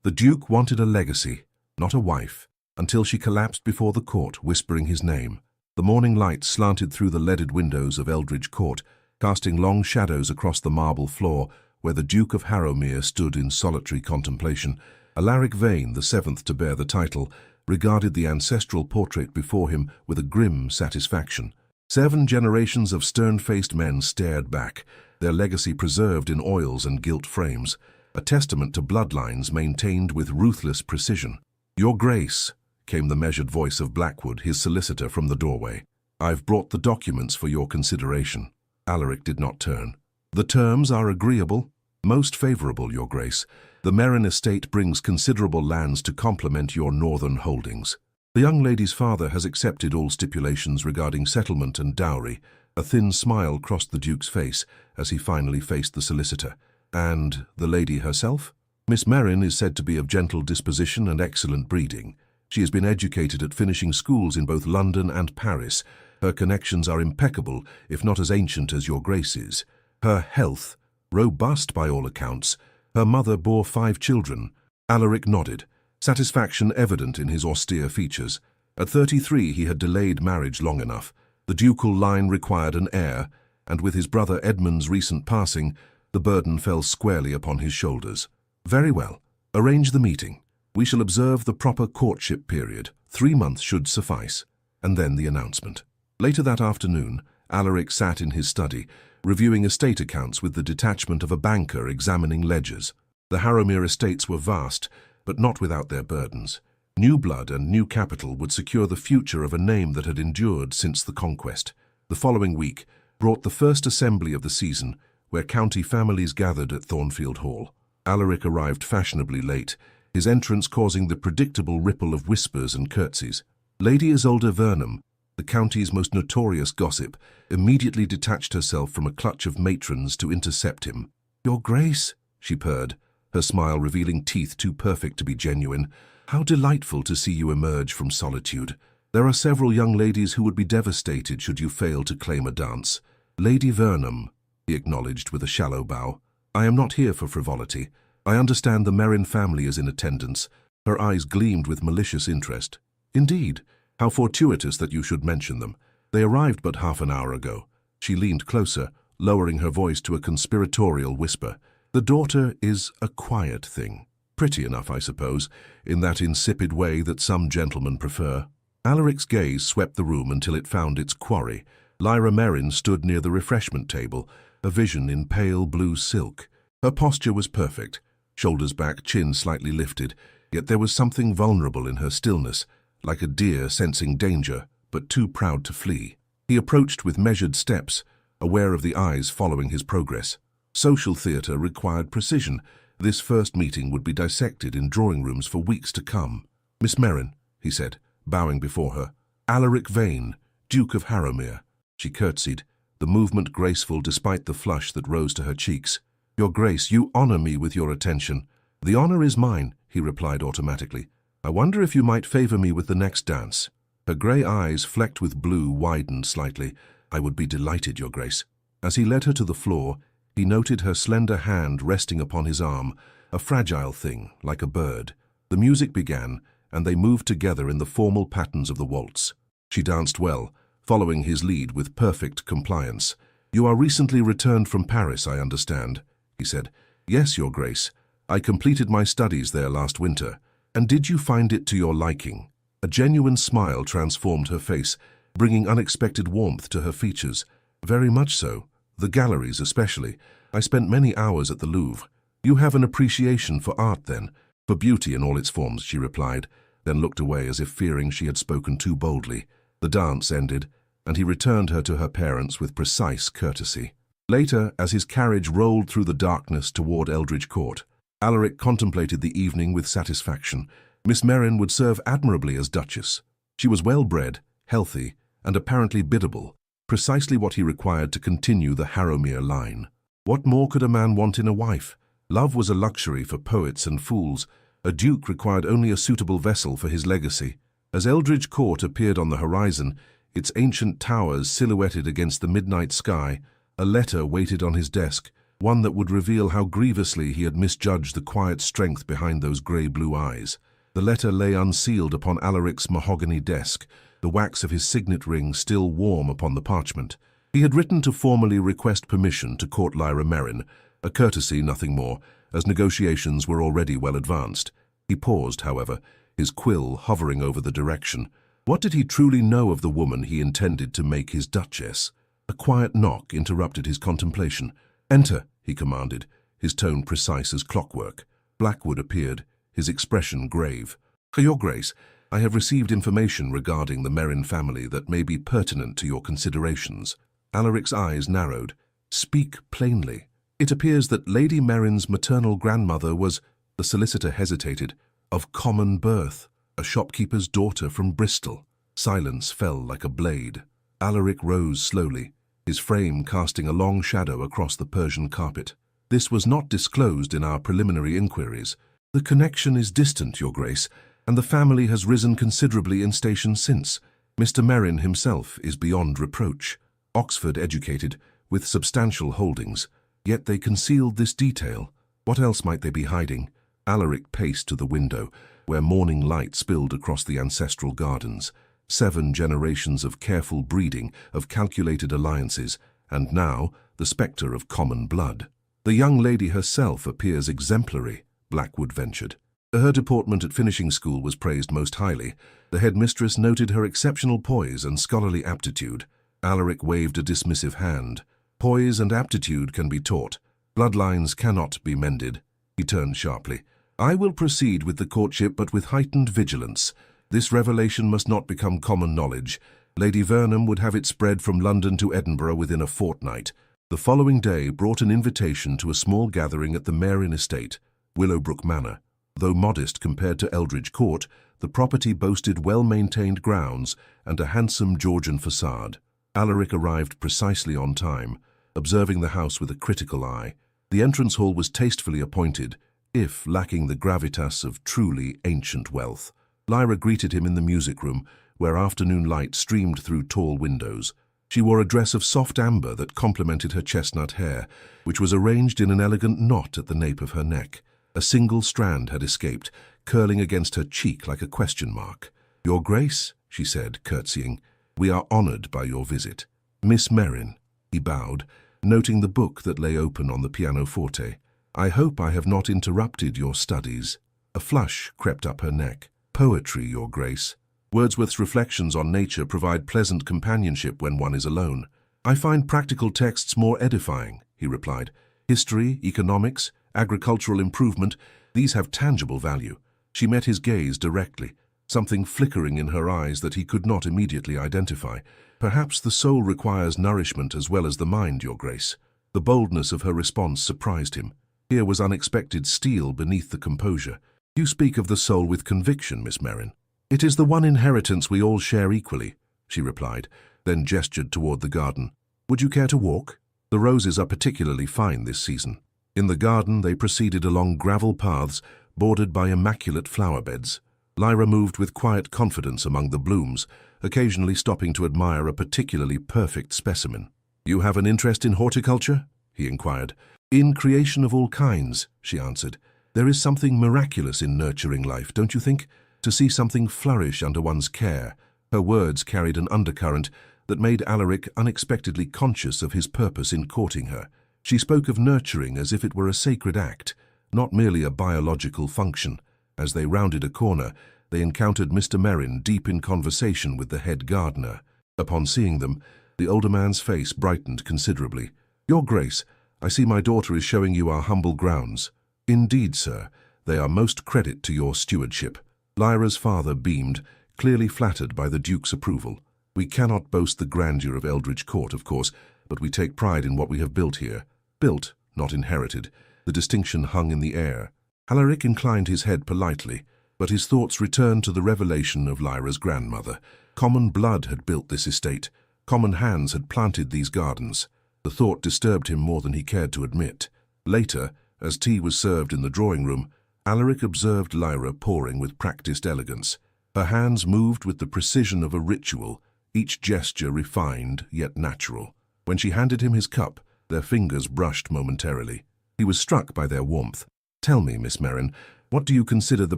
The Duke wanted a legacy, not a wife, until she collapsed before the court, whispering his name. The morning light slanted through the leaded windows of Eldridge Court, casting long shadows across the marble floor where the Duke of Harrowmere stood in solitary contemplation. Alaric Vane, the seventh to bear the title, regarded the ancestral portrait before him with a grim satisfaction. 7 generations of stern-faced men stared back, their legacy preserved in oils and gilt frames, a testament to bloodlines maintained with ruthless precision. "Your Grace," came the measured voice of Blackwood, his solicitor, from the doorway. "I've brought the documents for your consideration." Alaric did not turn. "The terms are agreeable, most favourable, Your Grace. The Merrin estate brings considerable lands to complement your northern holdings. The young lady's father has accepted all stipulations regarding settlement and dowry." A thin smile crossed the Duke's face as he finally faced the solicitor. "And the lady herself?" "Miss Merrin is said to be of gentle disposition and excellent breeding. She has been educated at finishing schools in both London and Paris. Her connections are impeccable, if not as ancient as Your Grace's. Her health, robust by all accounts. Her mother bore 5 children." Alaric nodded, satisfaction evident in his austere features. At 33 he had delayed marriage long enough. The ducal line required an heir, and with his brother Edmund's recent passing, the burden fell squarely upon his shoulders. "Very well. Arrange the meeting. We shall observe the proper courtship period. 3 months should suffice. And then the announcement." Later that afternoon, Alaric sat in his study, reviewing estate accounts with the detachment of a banker examining ledgers. The Harrowmere estates were vast, but not without their burdens. New blood and new capital would secure the future of a name that had endured since the conquest. The following week brought the first assembly of the season, where county families gathered at Thornfield Hall. Alaric arrived fashionably late, his entrance causing the predictable ripple of whispers and curtsies. Lady Isolde Vernon, the county's most notorious gossip, immediately detached herself from a clutch of matrons to intercept him. "Your Grace," she purred, her smile revealing teeth too perfect to be genuine, "how delightful to see you emerge from solitude. There are several young ladies who would be devastated should you fail to claim a dance." "Lady Vernon," he acknowledged with a shallow bow, "I am not here for frivolity. I understand the Merrin family is in attendance." Her eyes gleamed with malicious interest. "Indeed? How fortuitous that you should mention them. They arrived but half an hour ago." She leaned closer, lowering her voice to a conspiratorial whisper. "The daughter is a quiet thing. Pretty enough, I suppose, in that insipid way that some gentlemen prefer." Alaric's gaze swept the room until it found its quarry. Lyra Merrin stood near the refreshment table, a vision in pale blue silk. Her posture was perfect, shoulders back, chin slightly lifted, yet there was something vulnerable in her stillness, like a deer sensing danger, but too proud to flee. He approached with measured steps, aware of the eyes following his progress. Social theatre required precision. This first meeting would be dissected in drawing rooms for weeks to come. "Miss Merrin," he said, bowing before her. "Alaric Vane, Duke of Harrowmere." She curtsied, the movement graceful despite the flush that rose to her cheeks. "Your Grace, you honour me with your attention." "The honour is mine," he replied automatically. "I wonder if you might favour me with the next dance." Her grey eyes, flecked with blue, widened slightly. "I would be delighted, Your Grace." As he led her to the floor, he noted her slender hand resting upon his arm, a fragile thing, like a bird. The music began, and they moved together in the formal patterns of the waltz. She danced well, following his lead with perfect compliance. "You are recently returned from Paris, I understand," he said. "Yes, Your Grace. I completed my studies there last winter. And did you find it to your liking?" A genuine smile transformed her face, bringing unexpected warmth to her features. "Very much so. The galleries especially. I spent many hours at the Louvre." "You have an appreciation for art, then?" "For beauty in all its forms," she replied, then looked away as if fearing she had spoken too boldly. The dance ended, and he returned her to her parents with precise courtesy. Later, as his carriage rolled through the darkness toward Eldridge Court, Alaric contemplated the evening with satisfaction. Miss Merrin would serve admirably as Duchess. She was well-bred, healthy, and apparently biddable, precisely what he required to continue the Harrowmere line. What more could a man want in a wife? Love was a luxury for poets and fools. A duke required only a suitable vessel for his legacy. As Eldridge Court appeared on the horizon, its ancient towers silhouetted against the midnight sky, a letter waited on his desk, one that would reveal how grievously he had misjudged the quiet strength behind those grey-blue eyes. The letter lay unsealed upon Alaric's mahogany desk, the wax of his signet ring still warm upon the parchment. He had written to formally request permission to court Lyra Merrin, a courtesy, nothing more, as negotiations were already well advanced. He paused, however, his quill hovering over the direction. What did he truly know of the woman he intended to make his duchess? A quiet knock interrupted his contemplation. "Enter," he commanded, his tone precise as clockwork. Blackwood appeared, his expression grave. "Your Grace, I have received information regarding the Merrin family that may be pertinent to your considerations." Alaric's eyes narrowed. "Speak plainly." "It appears that Lady Merrin's maternal grandmother was," the solicitor hesitated, "of common birth, a shopkeeper's daughter from Bristol." Silence fell like a blade. Alaric rose slowly, his frame casting a long shadow across the Persian carpet. "This was not disclosed in our preliminary inquiries. The connection is distant, Your Grace, and the family has risen considerably in station since. Mr. Merrin himself is beyond reproach. Oxford educated, with substantial holdings. Yet they concealed this detail. What else might they be hiding?" Alaric paced to the window, where morning light spilled across the ancestral gardens. 7 generations of careful breeding, of calculated alliances, and now the spectre of common blood. "The young lady herself appears exemplary," Blackwood ventured. Her deportment at finishing school was praised most highly. The headmistress noted her exceptional poise and scholarly aptitude. Alaric waved a dismissive hand. "Poise and aptitude can be taught. Bloodlines cannot be mended." He turned sharply. "I will proceed with the courtship, but with heightened vigilance. This revelation must not become common knowledge. Lady Vernon would have it spread from London to Edinburgh within a fortnight." The following day brought an invitation to a small gathering at the Merrin estate, Willowbrook Manor. Though modest compared to Eldridge Court, the property boasted well-maintained grounds and a handsome Georgian facade. Alaric arrived precisely on time, observing the house with a critical eye. The entrance hall was tastefully appointed, if lacking the gravitas of truly ancient wealth. Lyra greeted him in the music room, where afternoon light streamed through tall windows. She wore a dress of soft amber that complemented her chestnut hair, which was arranged in an elegant knot at the nape of her neck. A single strand had escaped, curling against her cheek like a question mark. "Your Grace," she said, curtsying, "we are honored by your visit." "Miss Merrin," he bowed, noting the book that lay open on the pianoforte. "I hope I have not interrupted your studies." A flush crept up her neck. "Poetry, Your Grace." Wordsworth's reflections on nature provide pleasant companionship when one is alone. "I find practical texts more edifying," he replied. "History, economics, agricultural improvement, these have tangible value." She met his gaze directly, something flickering in her eyes that he could not immediately identify. "Perhaps the soul requires nourishment as well as the mind, Your Grace." The boldness of her response surprised him. Here was unexpected steel beneath the composure. "You speak of the soul with conviction, Miss Merrin." "It is the one inheritance we all share equally," she replied, then gestured toward the garden. "Would you care to walk? The roses are particularly fine this season." In the garden they proceeded along gravel paths bordered by immaculate flower beds. Lyra moved with quiet confidence among the blooms, occasionally stopping to admire a particularly perfect specimen. "You have an interest in horticulture?" he inquired. "In creation of all kinds," she answered. "There is something miraculous in nurturing life, don't you think? To see something flourish under one's care." Her words carried an undercurrent that made Alaric unexpectedly conscious of his purpose in courting her. She spoke of nurturing as if it were a sacred act, not merely a biological function. As they rounded a corner, they encountered Mr. Merrin deep in conversation with the head gardener. Upon seeing them, the older man's face brightened considerably. "Your Grace, I see my daughter is showing you our humble grounds." "Indeed, sir, they are most credit to your stewardship." Lyra's father beamed, clearly flattered by the Duke's approval. "We cannot boast the grandeur of Eldridge Court, of course, but we take pride in what we have built here. Built, not inherited." The distinction hung in the air. Alaric inclined his head politely, but his thoughts returned to the revelation of Lyra's grandmother. Common blood had built this estate. Common hands had planted these gardens. The thought disturbed him more than he cared to admit. Later, as tea was served in the drawing-room, Alaric observed Lyra pouring with practiced elegance. Her hands moved with the precision of a ritual, each gesture refined yet natural. When she handed him his cup, Their fingers brushed momentarily. He was struck by their warmth. "Tell me, Miss Merrin, what do you consider the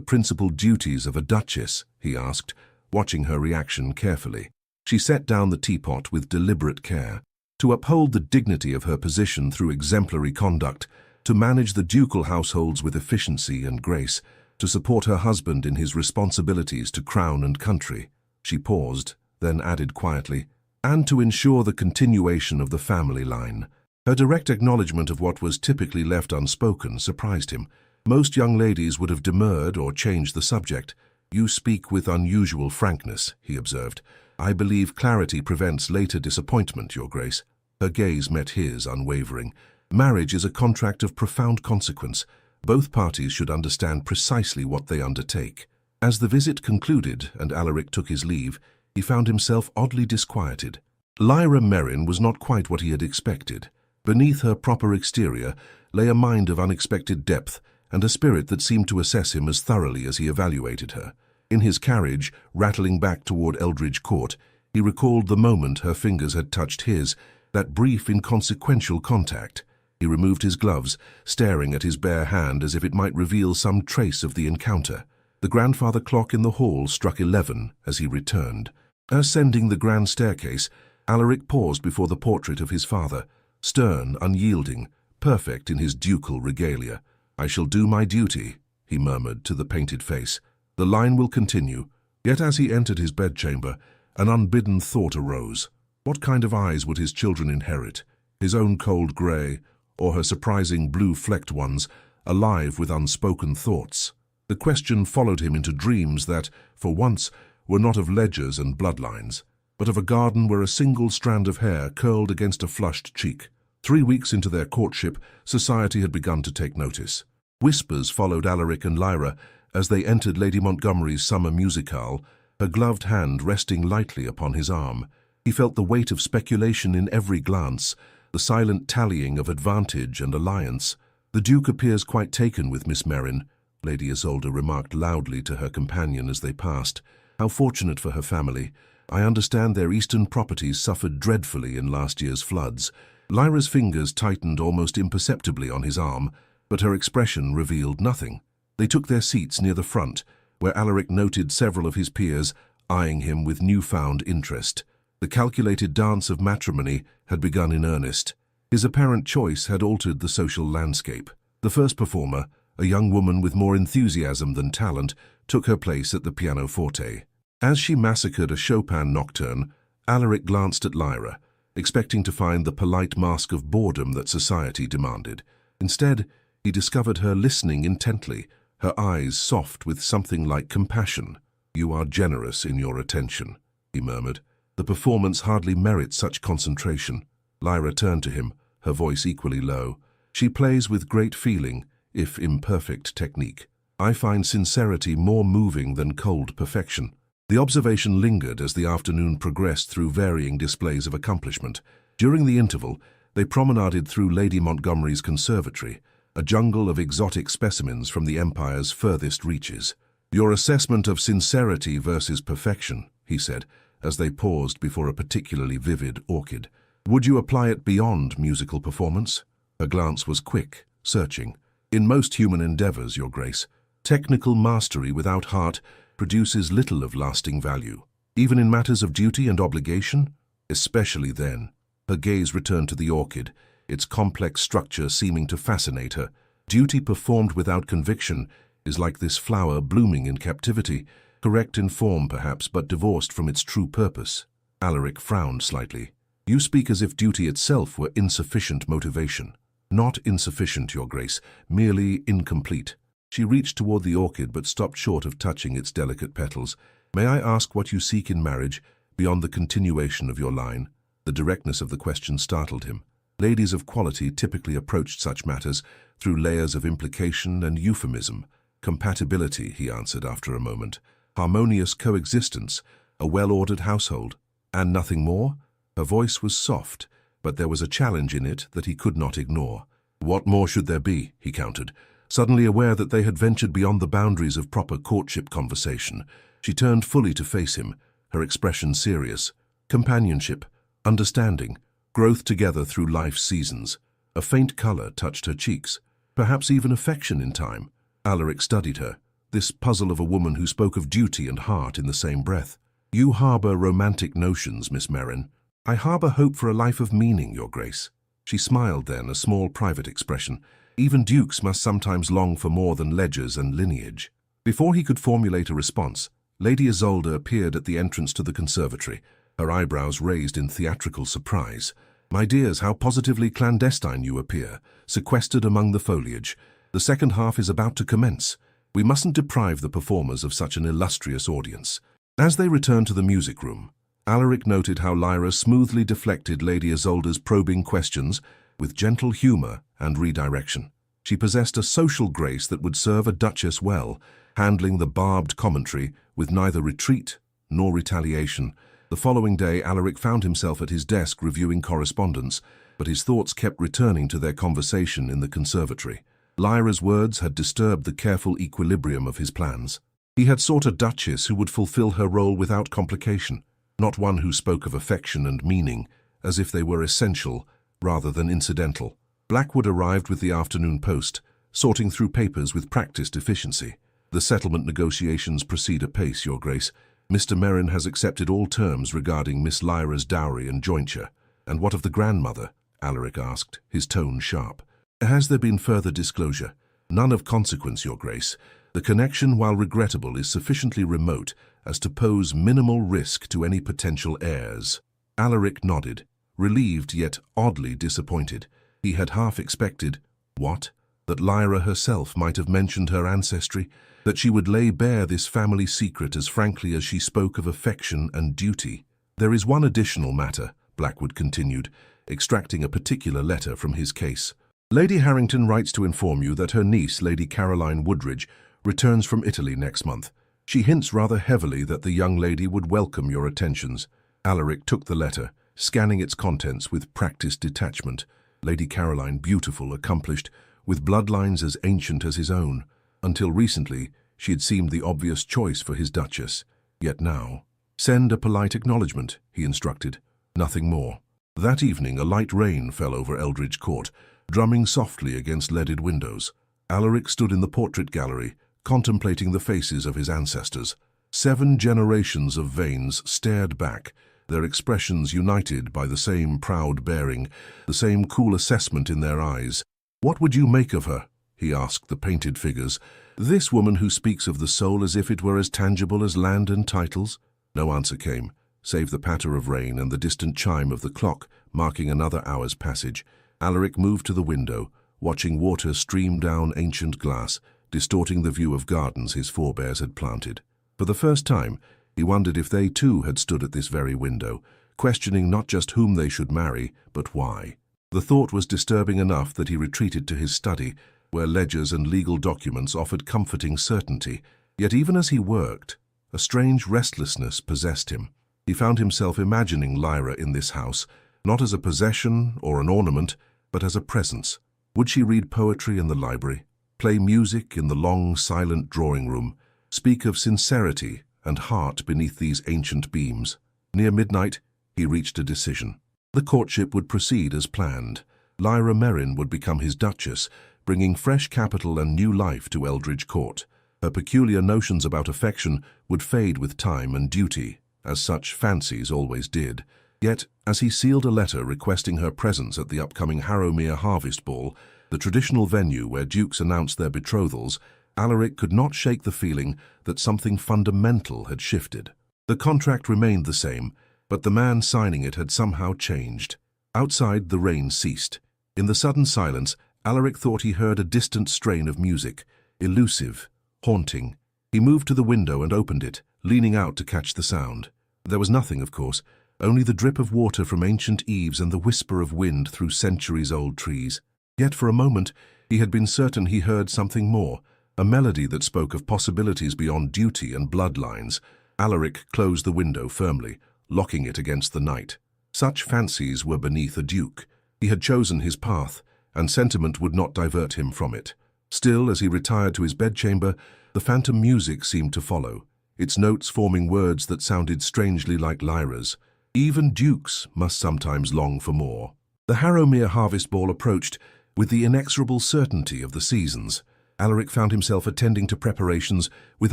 principal duties of a duchess?" he asked, watching her reaction carefully. She set down the teapot with deliberate care. To uphold the dignity of her position through exemplary conduct, to manage the ducal households with efficiency and grace, to support her husband in his responsibilities to crown and country. She paused, then added quietly, "and to ensure the continuation of the family line." Her direct acknowledgement of what was typically left unspoken surprised him. Most young ladies would have demurred or changed the subject. "You speak with unusual frankness," he observed. "I believe clarity prevents later disappointment, Your Grace." Her gaze met his, unwavering. "Marriage is a contract of profound consequence. Both parties should understand precisely what they undertake." As the visit concluded and Alaric took his leave, he found himself oddly disquieted. Lyra Merrin was not quite what he had expected. Beneath her proper exterior lay a mind of unexpected depth and a spirit that seemed to assess him as thoroughly as he evaluated her. In his carriage, rattling back toward Eldridge Court, he recalled the moment her fingers had touched his, that brief, inconsequential contact. He removed his gloves, staring at his bare hand as if it might reveal some trace of the encounter. The grandfather clock in the hall struck 11 as he returned. Ascending the grand staircase, Alaric paused before the portrait of his father, stern, unyielding, perfect in his ducal regalia. "I shall do my duty," he murmured to the painted face. "The line will continue." Yet as he entered his bedchamber, an unbidden thought arose. What kind of eyes would his children inherit? His own cold grey, or her surprising blue-flecked ones, alive with unspoken thoughts? The question followed him into dreams that, for once, were not of ledgers and bloodlines, but of a garden where a single strand of hair curled against a flushed cheek. 3 weeks into their courtship, society had begun to take notice. Whispers followed Alaric and Lyra as they entered Lady Montgomery's summer musicale, her gloved hand resting lightly upon his arm. He felt the weight of speculation in every glance, the silent tallying of advantage and alliance. "The Duke appears quite taken with Miss Merrin," Lady Isolde remarked loudly to her companion as they passed. "How fortunate for her family. I understand their eastern properties suffered dreadfully in last year's floods." Lyra's fingers tightened almost imperceptibly on his arm, but her expression revealed nothing. They took their seats near the front, where Alaric noted several of his peers eyeing him with newfound interest. The calculated dance of matrimony had begun in earnest. His apparent choice had altered the social landscape. The first performer, a young woman with more enthusiasm than talent, took her place at the pianoforte. As she massacred a Chopin nocturne, Alaric glanced at Lyra, expecting to find the polite mask of boredom that society demanded. Instead, he discovered her listening intently, her eyes soft with something like compassion. "You are generous in your attention," he murmured. "The performance hardly merits such concentration." Lyra turned to him, her voice equally low. "She plays with great feeling, if imperfect technique. I find sincerity more moving than cold perfection." The observation lingered as the afternoon progressed through varying displays of accomplishment. During the interval, they promenaded through Lady Montgomery's conservatory, a jungle of exotic specimens from the Empire's furthest reaches. "Your assessment of sincerity versus perfection," he said, as they paused before a particularly vivid orchid. "Would you apply it beyond musical performance?" Her glance was quick, searching. "In most human endeavors, Your Grace, technical mastery without heart produces little of lasting value. Even in matters of duty and obligation, especially then." Her gaze returned to the orchid, its complex structure seeming to fascinate her. "Duty performed without conviction is like this flower blooming in captivity, correct in form perhaps, but divorced from its true purpose." Alaric frowned slightly. "You speak as if duty itself were insufficient motivation." "Not insufficient, Your Grace, merely incomplete." She reached toward the orchid but stopped short of touching its delicate petals. "May I ask what you seek in marriage, beyond the continuation of your line?" The directness of the question startled him. Ladies of quality typically approached such matters through layers of implication and euphemism. "Compatibility," he answered after a moment. "Harmonious coexistence, a well-ordered household." "And nothing more?" Her voice was soft, but there was a challenge in it that he could not ignore. "What more should there be?" he countered, suddenly aware that they had ventured beyond the boundaries of proper courtship conversation. She turned fully to face him, her expression serious. "Companionship, understanding, growth together through life's seasons. A faint color touched her cheeks, perhaps even affection in time. Alaric studied her, this puzzle of a woman who spoke of duty and heart in the same breath. You harbor romantic notions, Miss Merrin. I harbor hope for a life of meaning, Your Grace. She smiled then, a small private expression. Even dukes must sometimes long for more than ledgers and lineage. Before he could formulate a response, Lady Isolde appeared at the entrance to the conservatory, her eyebrows raised in theatrical surprise. My dears, how positively clandestine you appear, sequestered among the foliage. The second half is about to commence. We mustn't deprive the performers of such an illustrious audience. As they returned to the music room, Alaric noted how Lyra smoothly deflected Lady Isolde's probing questions with gentle humor and redirection. She possessed a social grace that would serve a duchess well, handling the barbed commentary with neither retreat nor retaliation. The following day, Alaric found himself at his desk reviewing correspondence, but his thoughts kept returning to their conversation in the conservatory. Lyra's words had disturbed the careful equilibrium of his plans. He had sought a duchess who would fulfill her role without complication, not one who spoke of affection and meaning as if they were essential rather than incidental. Blackwood arrived with the afternoon post, sorting through papers with practiced efficiency. The settlement negotiations proceed apace, Your Grace. Mr. Merrin has accepted all terms regarding Miss Lyra's dowry and jointure. And what of the grandmother? Alaric asked, his tone sharp. Has there been further disclosure? None of consequence, Your Grace. The connection, while regrettable, is sufficiently remote as to pose minimal risk to any potential heirs. Alaric nodded, relieved yet oddly disappointed. He had half expected, what? That Lyra herself might have mentioned her ancestry, that she would lay bare this family secret as frankly as she spoke of affection and duty. There is one additional matter, Blackwood continued, extracting a particular letter from his case. Lady Harrington writes to inform you that her niece, Lady Caroline Woodridge, returns from Italy next month. She hints rather heavily that the young lady would welcome your attentions. Alaric took the letter, scanning its contents with practiced detachment. Lady Caroline, beautiful, accomplished, with bloodlines as ancient as his own. Until recently, she had seemed the obvious choice for his duchess. Yet now, send a polite acknowledgement, he instructed. Nothing more. That evening, a light rain fell over Eldridge Court, drumming softly against leaded windows. Alaric stood in the portrait gallery, contemplating the faces of his ancestors. 7 generations of Vanes stared back, their expressions united by the same proud bearing, the same cool assessment in their eyes. What would you make of her? He asked the painted figures. This woman who speaks of the soul as if it were as tangible as land and titles? No answer came, save the patter of rain and the distant chime of the clock marking another hour's passage. Alaric moved to the window, watching water stream down ancient glass, distorting the view of gardens his forebears had planted. For the first time, he wondered if they too had stood at this very window, questioning not just whom they should marry, but why. The thought was disturbing enough that he retreated to his study, where ledgers and legal documents offered comforting certainty. Yet even as he worked, a strange restlessness possessed him. He found himself imagining Lyra in this house, not as a possession or an ornament, but as a presence. Would she read poetry in the library, play music in the long, silent drawing room, speak of sincerity and heart beneath these ancient beams? Near midnight, he reached a decision. The courtship would proceed as planned. Lyra Merrin would become his duchess, bringing fresh capital and new life to Eldridge Court. Her peculiar notions about affection would fade with time and duty, as such fancies always did. Yet, as he sealed a letter requesting her presence at the upcoming Harrowmere Harvest Ball, the traditional venue where dukes announced their betrothals, Alaric could not shake the feeling that something fundamental had shifted. The contract remained the same, but the man signing it had somehow changed. Outside, the rain ceased. In the sudden silence, Alaric thought he heard a distant strain of music, elusive, haunting. He moved to the window and opened it, leaning out to catch the sound. There was nothing, of course, only the drip of water from ancient eaves and the whisper of wind through centuries-old trees. Yet for a moment, he had been certain he heard something more, a melody that spoke of possibilities beyond duty and bloodlines. Alaric closed the window firmly, locking it against the night. Such fancies were beneath a duke. He had chosen his path, and sentiment would not divert him from it. Still, as he retired to his bedchamber, the phantom music seemed to follow, its notes forming words that sounded strangely like Lyra's. Even dukes must sometimes long for more. The Harrowmere Harvest Ball approached with the inexorable certainty of the seasons. Alaric found himself attending to preparations with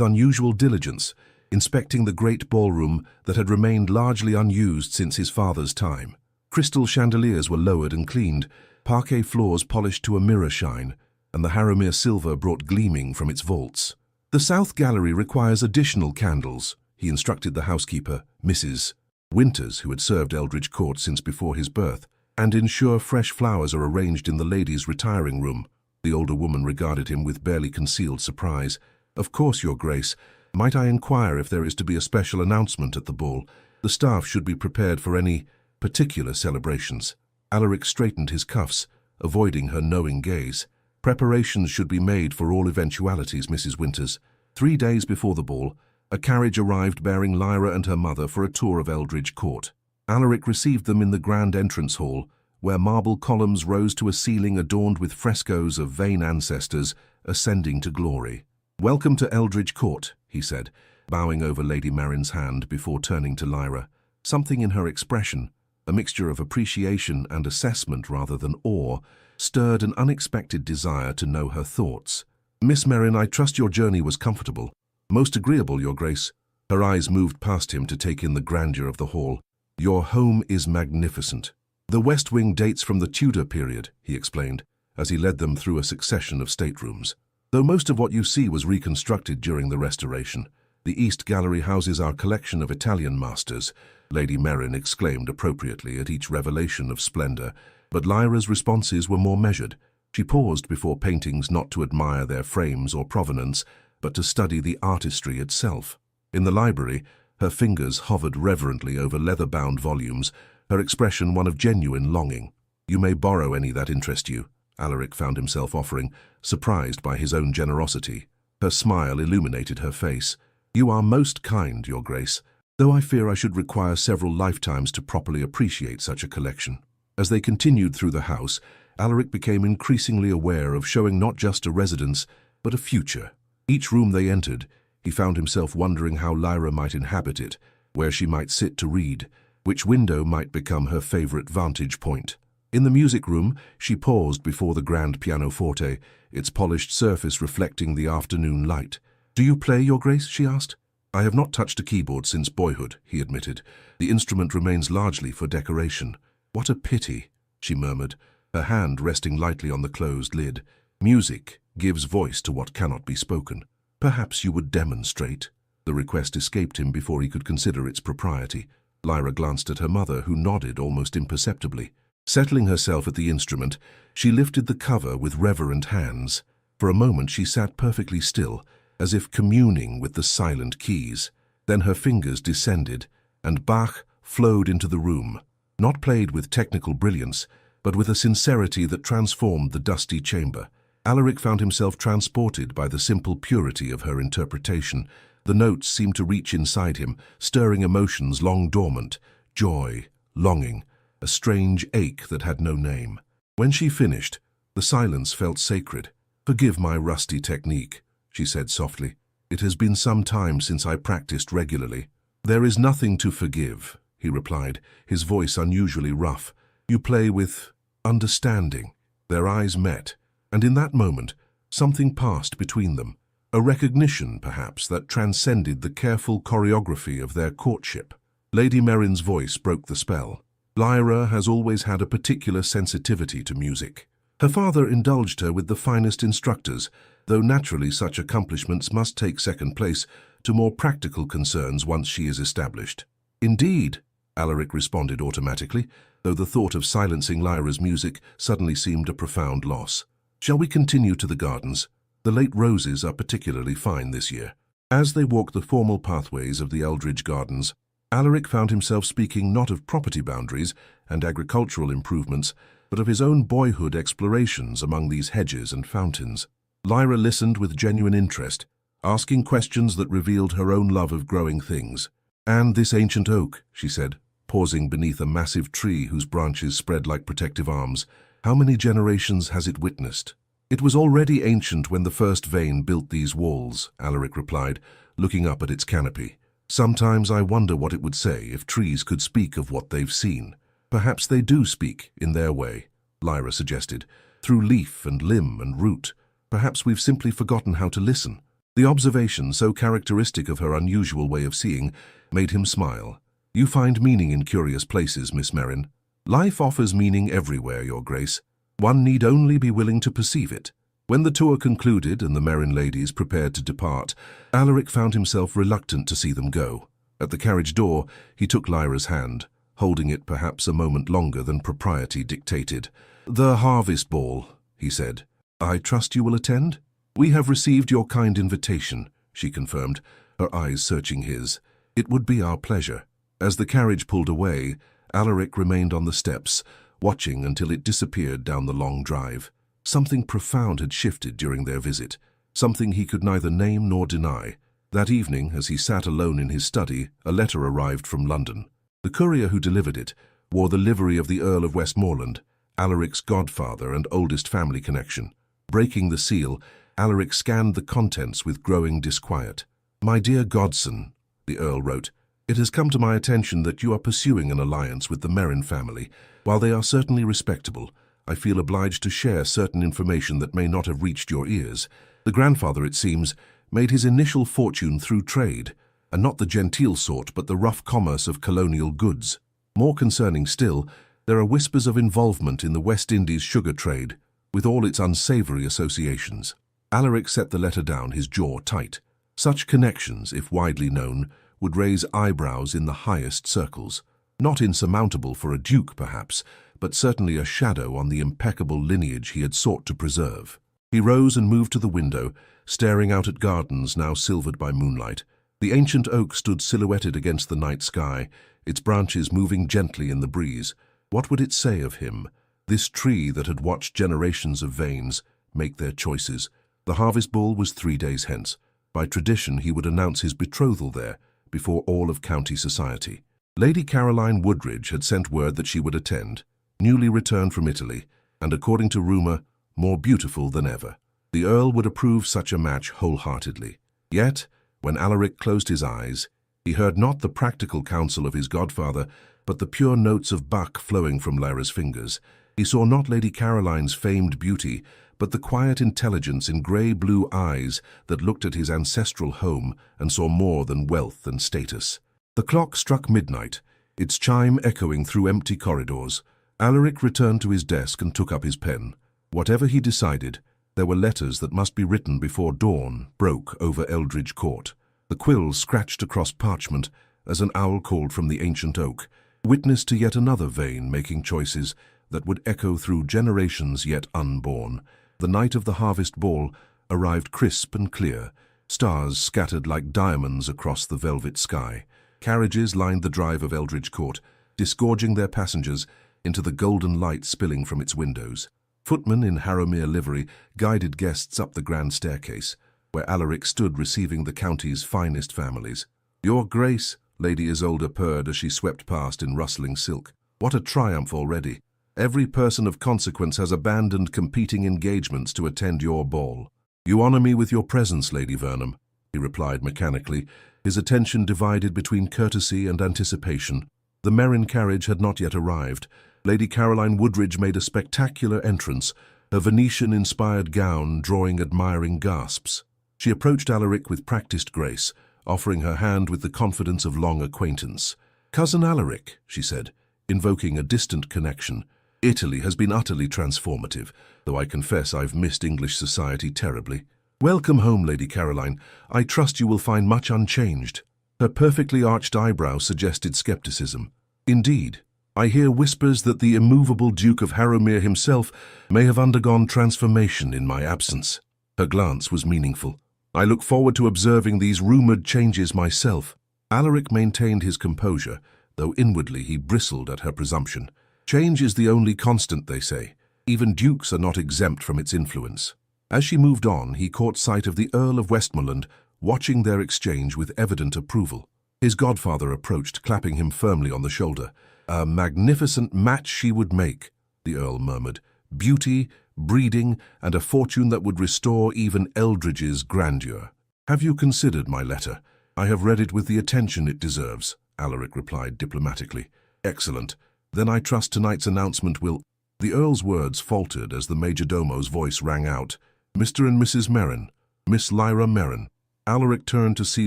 unusual diligence, inspecting the great ballroom that had remained largely unused since his father's time. Crystal chandeliers were lowered and cleaned, parquet floors polished to a mirror shine, and the Harrowmere silver brought gleaming from its vaults. "The south gallery requires additional candles," he instructed the housekeeper, Mrs. Winters, who had served Eldridge Court since before his birth, "and ensure fresh flowers are arranged in the ladies' retiring room." The older woman regarded him with barely concealed surprise. "Of course, Your Grace. Might I inquire if there is to be a special announcement at the ball? The staff should be prepared for any particular celebrations." Alaric straightened his cuffs, avoiding her knowing gaze. "Preparations should be made for all eventualities, Mrs. Winters." 3 days before the ball, a carriage arrived bearing Lyra and her mother for a tour of Eldridge Court. Alaric received them in the grand entrance hall, where marble columns rose to a ceiling adorned with frescoes of vain ancestors ascending to glory. "Welcome to Eldridge Court," he said, bowing over Lady Merrin's hand before turning to Lyra. Something in her expression, a mixture of appreciation and assessment rather than awe, stirred an unexpected desire to know her thoughts. "Miss Merrin, I trust your journey was comfortable." "Most agreeable, Your Grace." Her eyes moved past him to take in the grandeur of the hall. "Your home is magnificent." "The West Wing dates from the Tudor period," he explained, as he led them through a succession of staterooms. "Though most of what you see was reconstructed during the Restoration. The East Gallery houses our collection of Italian masters," Lady Merrin exclaimed appropriately at each revelation of splendor, but Lyra's responses were more measured. She paused before paintings not to admire their frames or provenance, but to study the artistry itself. In the library, her fingers hovered reverently over leather-bound volumes, her expression one of genuine longing. "You may borrow any that interest you," Alaric found himself offering, surprised by his own generosity. Her smile illuminated her face. "You are most kind, Your Grace, though I fear I should require several lifetimes to properly appreciate such a collection." As they continued through the house, Alaric became increasingly aware of showing not just a residence, but a future. Each room they entered, he found himself wondering how Lyra might inhabit it, where she might sit to read, which window might become her favorite vantage point. In the music room, she paused before the grand pianoforte, its polished surface reflecting the afternoon light. "Do you play, Your Grace?" she asked. "I have not touched a keyboard since boyhood," he admitted. "The instrument remains largely for decoration." "What a pity," she murmured, her hand resting lightly on the closed lid. "Music gives voice to what cannot be spoken. Perhaps you would demonstrate." The request escaped him before he could consider its propriety. Lyra glanced at her mother, who nodded almost imperceptibly. Settling herself at the instrument, she lifted the cover with reverent hands. For a moment she sat perfectly still, as if communing with the silent keys. Then her fingers descended, and Bach flowed into the room, not played with technical brilliance, but with a sincerity that transformed the dusty chamber. Alaric found himself transported by the simple purity of her interpretation. The notes seemed to reach inside him, stirring emotions long dormant, joy, longing, a strange ache that had no name. When she finished, the silence felt sacred. "Forgive my rusty technique," she said softly. "It has been some time since I practiced regularly." "There is nothing to forgive," he replied, his voice unusually rough. "You play with understanding." Their eyes met, and in that moment, something passed between them. A recognition, perhaps, that transcended the careful choreography of their courtship. Lady Merrin's voice broke the spell. "Lyra has always had a particular sensitivity to music. Her father indulged her with the finest instructors, though naturally such accomplishments must take second place to more practical concerns once she is established." "Indeed," Alaric responded automatically, though the thought of silencing Lyra's music suddenly seemed a profound loss. "Shall we continue to the gardens? The late roses are particularly fine this year." As they walked the formal pathways of the Eldridge Gardens, Alaric found himself speaking not of property boundaries and agricultural improvements, but of his own boyhood explorations among these hedges and fountains. Lyra listened with genuine interest, asking questions that revealed her own love of growing things. "And this ancient oak," she said, pausing beneath a massive tree whose branches spread like protective arms, "how many generations has it witnessed?" "It was already ancient when the first Vane built these walls," Alaric replied, looking up at its canopy. Sometimes I wonder what it would say if trees could speak of what they've seen. Perhaps they do speak, in their way, Lyra suggested, through leaf and limb and root. Perhaps we've simply forgotten how to listen. The observation, so characteristic of her unusual way of seeing, made him smile. You find meaning in curious places, Miss Merrin. Life offers meaning everywhere, Your Grace. One need only be willing to perceive it. When the tour concluded and the Merrin ladies prepared to depart, Alaric found himself reluctant to see them go. At the carriage door, he took Lyra's hand, holding it perhaps a moment longer than propriety dictated. "The harvest ball," he said. "I trust you will attend?" "We have received your kind invitation," she confirmed, her eyes searching his. "It would be our pleasure." As the carriage pulled away, Alaric remained on the steps, watching until it disappeared down the long drive. Something profound had shifted during their visit, something he could neither name nor deny. That evening, as he sat alone in his study, a letter arrived from London. The courier who delivered it wore the livery of the Earl of Westmoreland, Alaric's godfather and oldest family connection. Breaking the seal, Alaric scanned the contents with growing disquiet. "My dear godson," the Earl wrote, "it has come to my attention that you are pursuing an alliance with the Merrin family. While they are certainly respectable, I feel obliged to share certain information that may not have reached your ears. The grandfather, it seems, made his initial fortune through trade, and not the genteel sort, but the rough commerce of colonial goods. More concerning still, there are whispers of involvement in the West Indies sugar trade, with all its unsavory associations." Alaric set the letter down, his jaw tight. Such connections, if widely known, would raise eyebrows in the highest circles. Not insurmountable for a duke, perhaps, but certainly a shadow on the impeccable lineage he had sought to preserve. He rose and moved to the window, staring out at gardens now silvered by moonlight. The ancient oak stood silhouetted against the night sky, its branches moving gently in the breeze. What would it say of him, this tree that had watched generations of Vanes make their choices? The harvest ball was 3 days hence. By tradition, he would announce his betrothal there, before all of county society. Lady Caroline Woodridge had sent word that she would attend, newly returned from Italy, and according to rumour, more beautiful than ever. The Earl would approve such a match wholeheartedly. Yet, when Alaric closed his eyes, he heard not the practical counsel of his godfather, but the pure notes of Bach flowing from Lyra's fingers. He saw not Lady Caroline's famed beauty, but the quiet intelligence in grey-blue eyes that looked at his ancestral home and saw more than wealth and status. The clock struck midnight, its chime echoing through empty corridors. Alaric returned to his desk and took up his pen. Whatever he decided, there were letters that must be written before dawn broke over Eldridge Court. The quill scratched across parchment as an owl called from the ancient oak, witness to yet another Vane making choices that would echo through generations yet unborn. The night of the harvest ball arrived crisp and clear, stars scattered like diamonds across the velvet sky. Carriages lined the drive of Eldridge Court, disgorging their passengers into the golden light spilling from its windows. Footmen in Harrowmere livery guided guests up the grand staircase, where Alaric stood receiving the county's finest families. "Your Grace," Lady Isolde purred as she swept past in rustling silk. "What a triumph already! Every person of consequence has abandoned competing engagements to attend your ball." "You honour me with your presence, Lady Vernham," he replied mechanically, his attention divided between courtesy and anticipation. The Merrin carriage had not yet arrived. Lady Caroline Woodridge made a spectacular entrance, her Venetian-inspired gown drawing admiring gasps. She approached Alaric with practiced grace, offering her hand with the confidence of long acquaintance. "Cousin Alaric," she said, invoking a distant connection. "Italy has been utterly transformative, though I confess I've missed English society terribly." "Welcome home, Lady Caroline. I trust you will find much unchanged." Her perfectly arched eyebrow suggested skepticism. "Indeed, I hear whispers that the immovable Duke of Harrowmere himself may have undergone transformation in my absence." Her glance was meaningful. "I look forward to observing these rumoured changes myself." Alaric maintained his composure, though inwardly he bristled at her presumption. Change is the only constant, they say. Even dukes are not exempt from its influence. As she moved on, he caught sight of the Earl of Westmoreland, watching their exchange with evident approval. His godfather approached, clapping him firmly on the shoulder. "A magnificent match she would make," the Earl murmured. "Beauty, breeding, and a fortune that would restore even Eldridge's grandeur. Have you considered my letter? I have read it with the attention it deserves, Alaric replied diplomatically. Excellent. Then I trust tonight's announcement will— The Earl's words faltered as the majordomo's voice rang out. Mr. and Mrs. Merrin, Miss Lyra Merrin. Alaric turned to see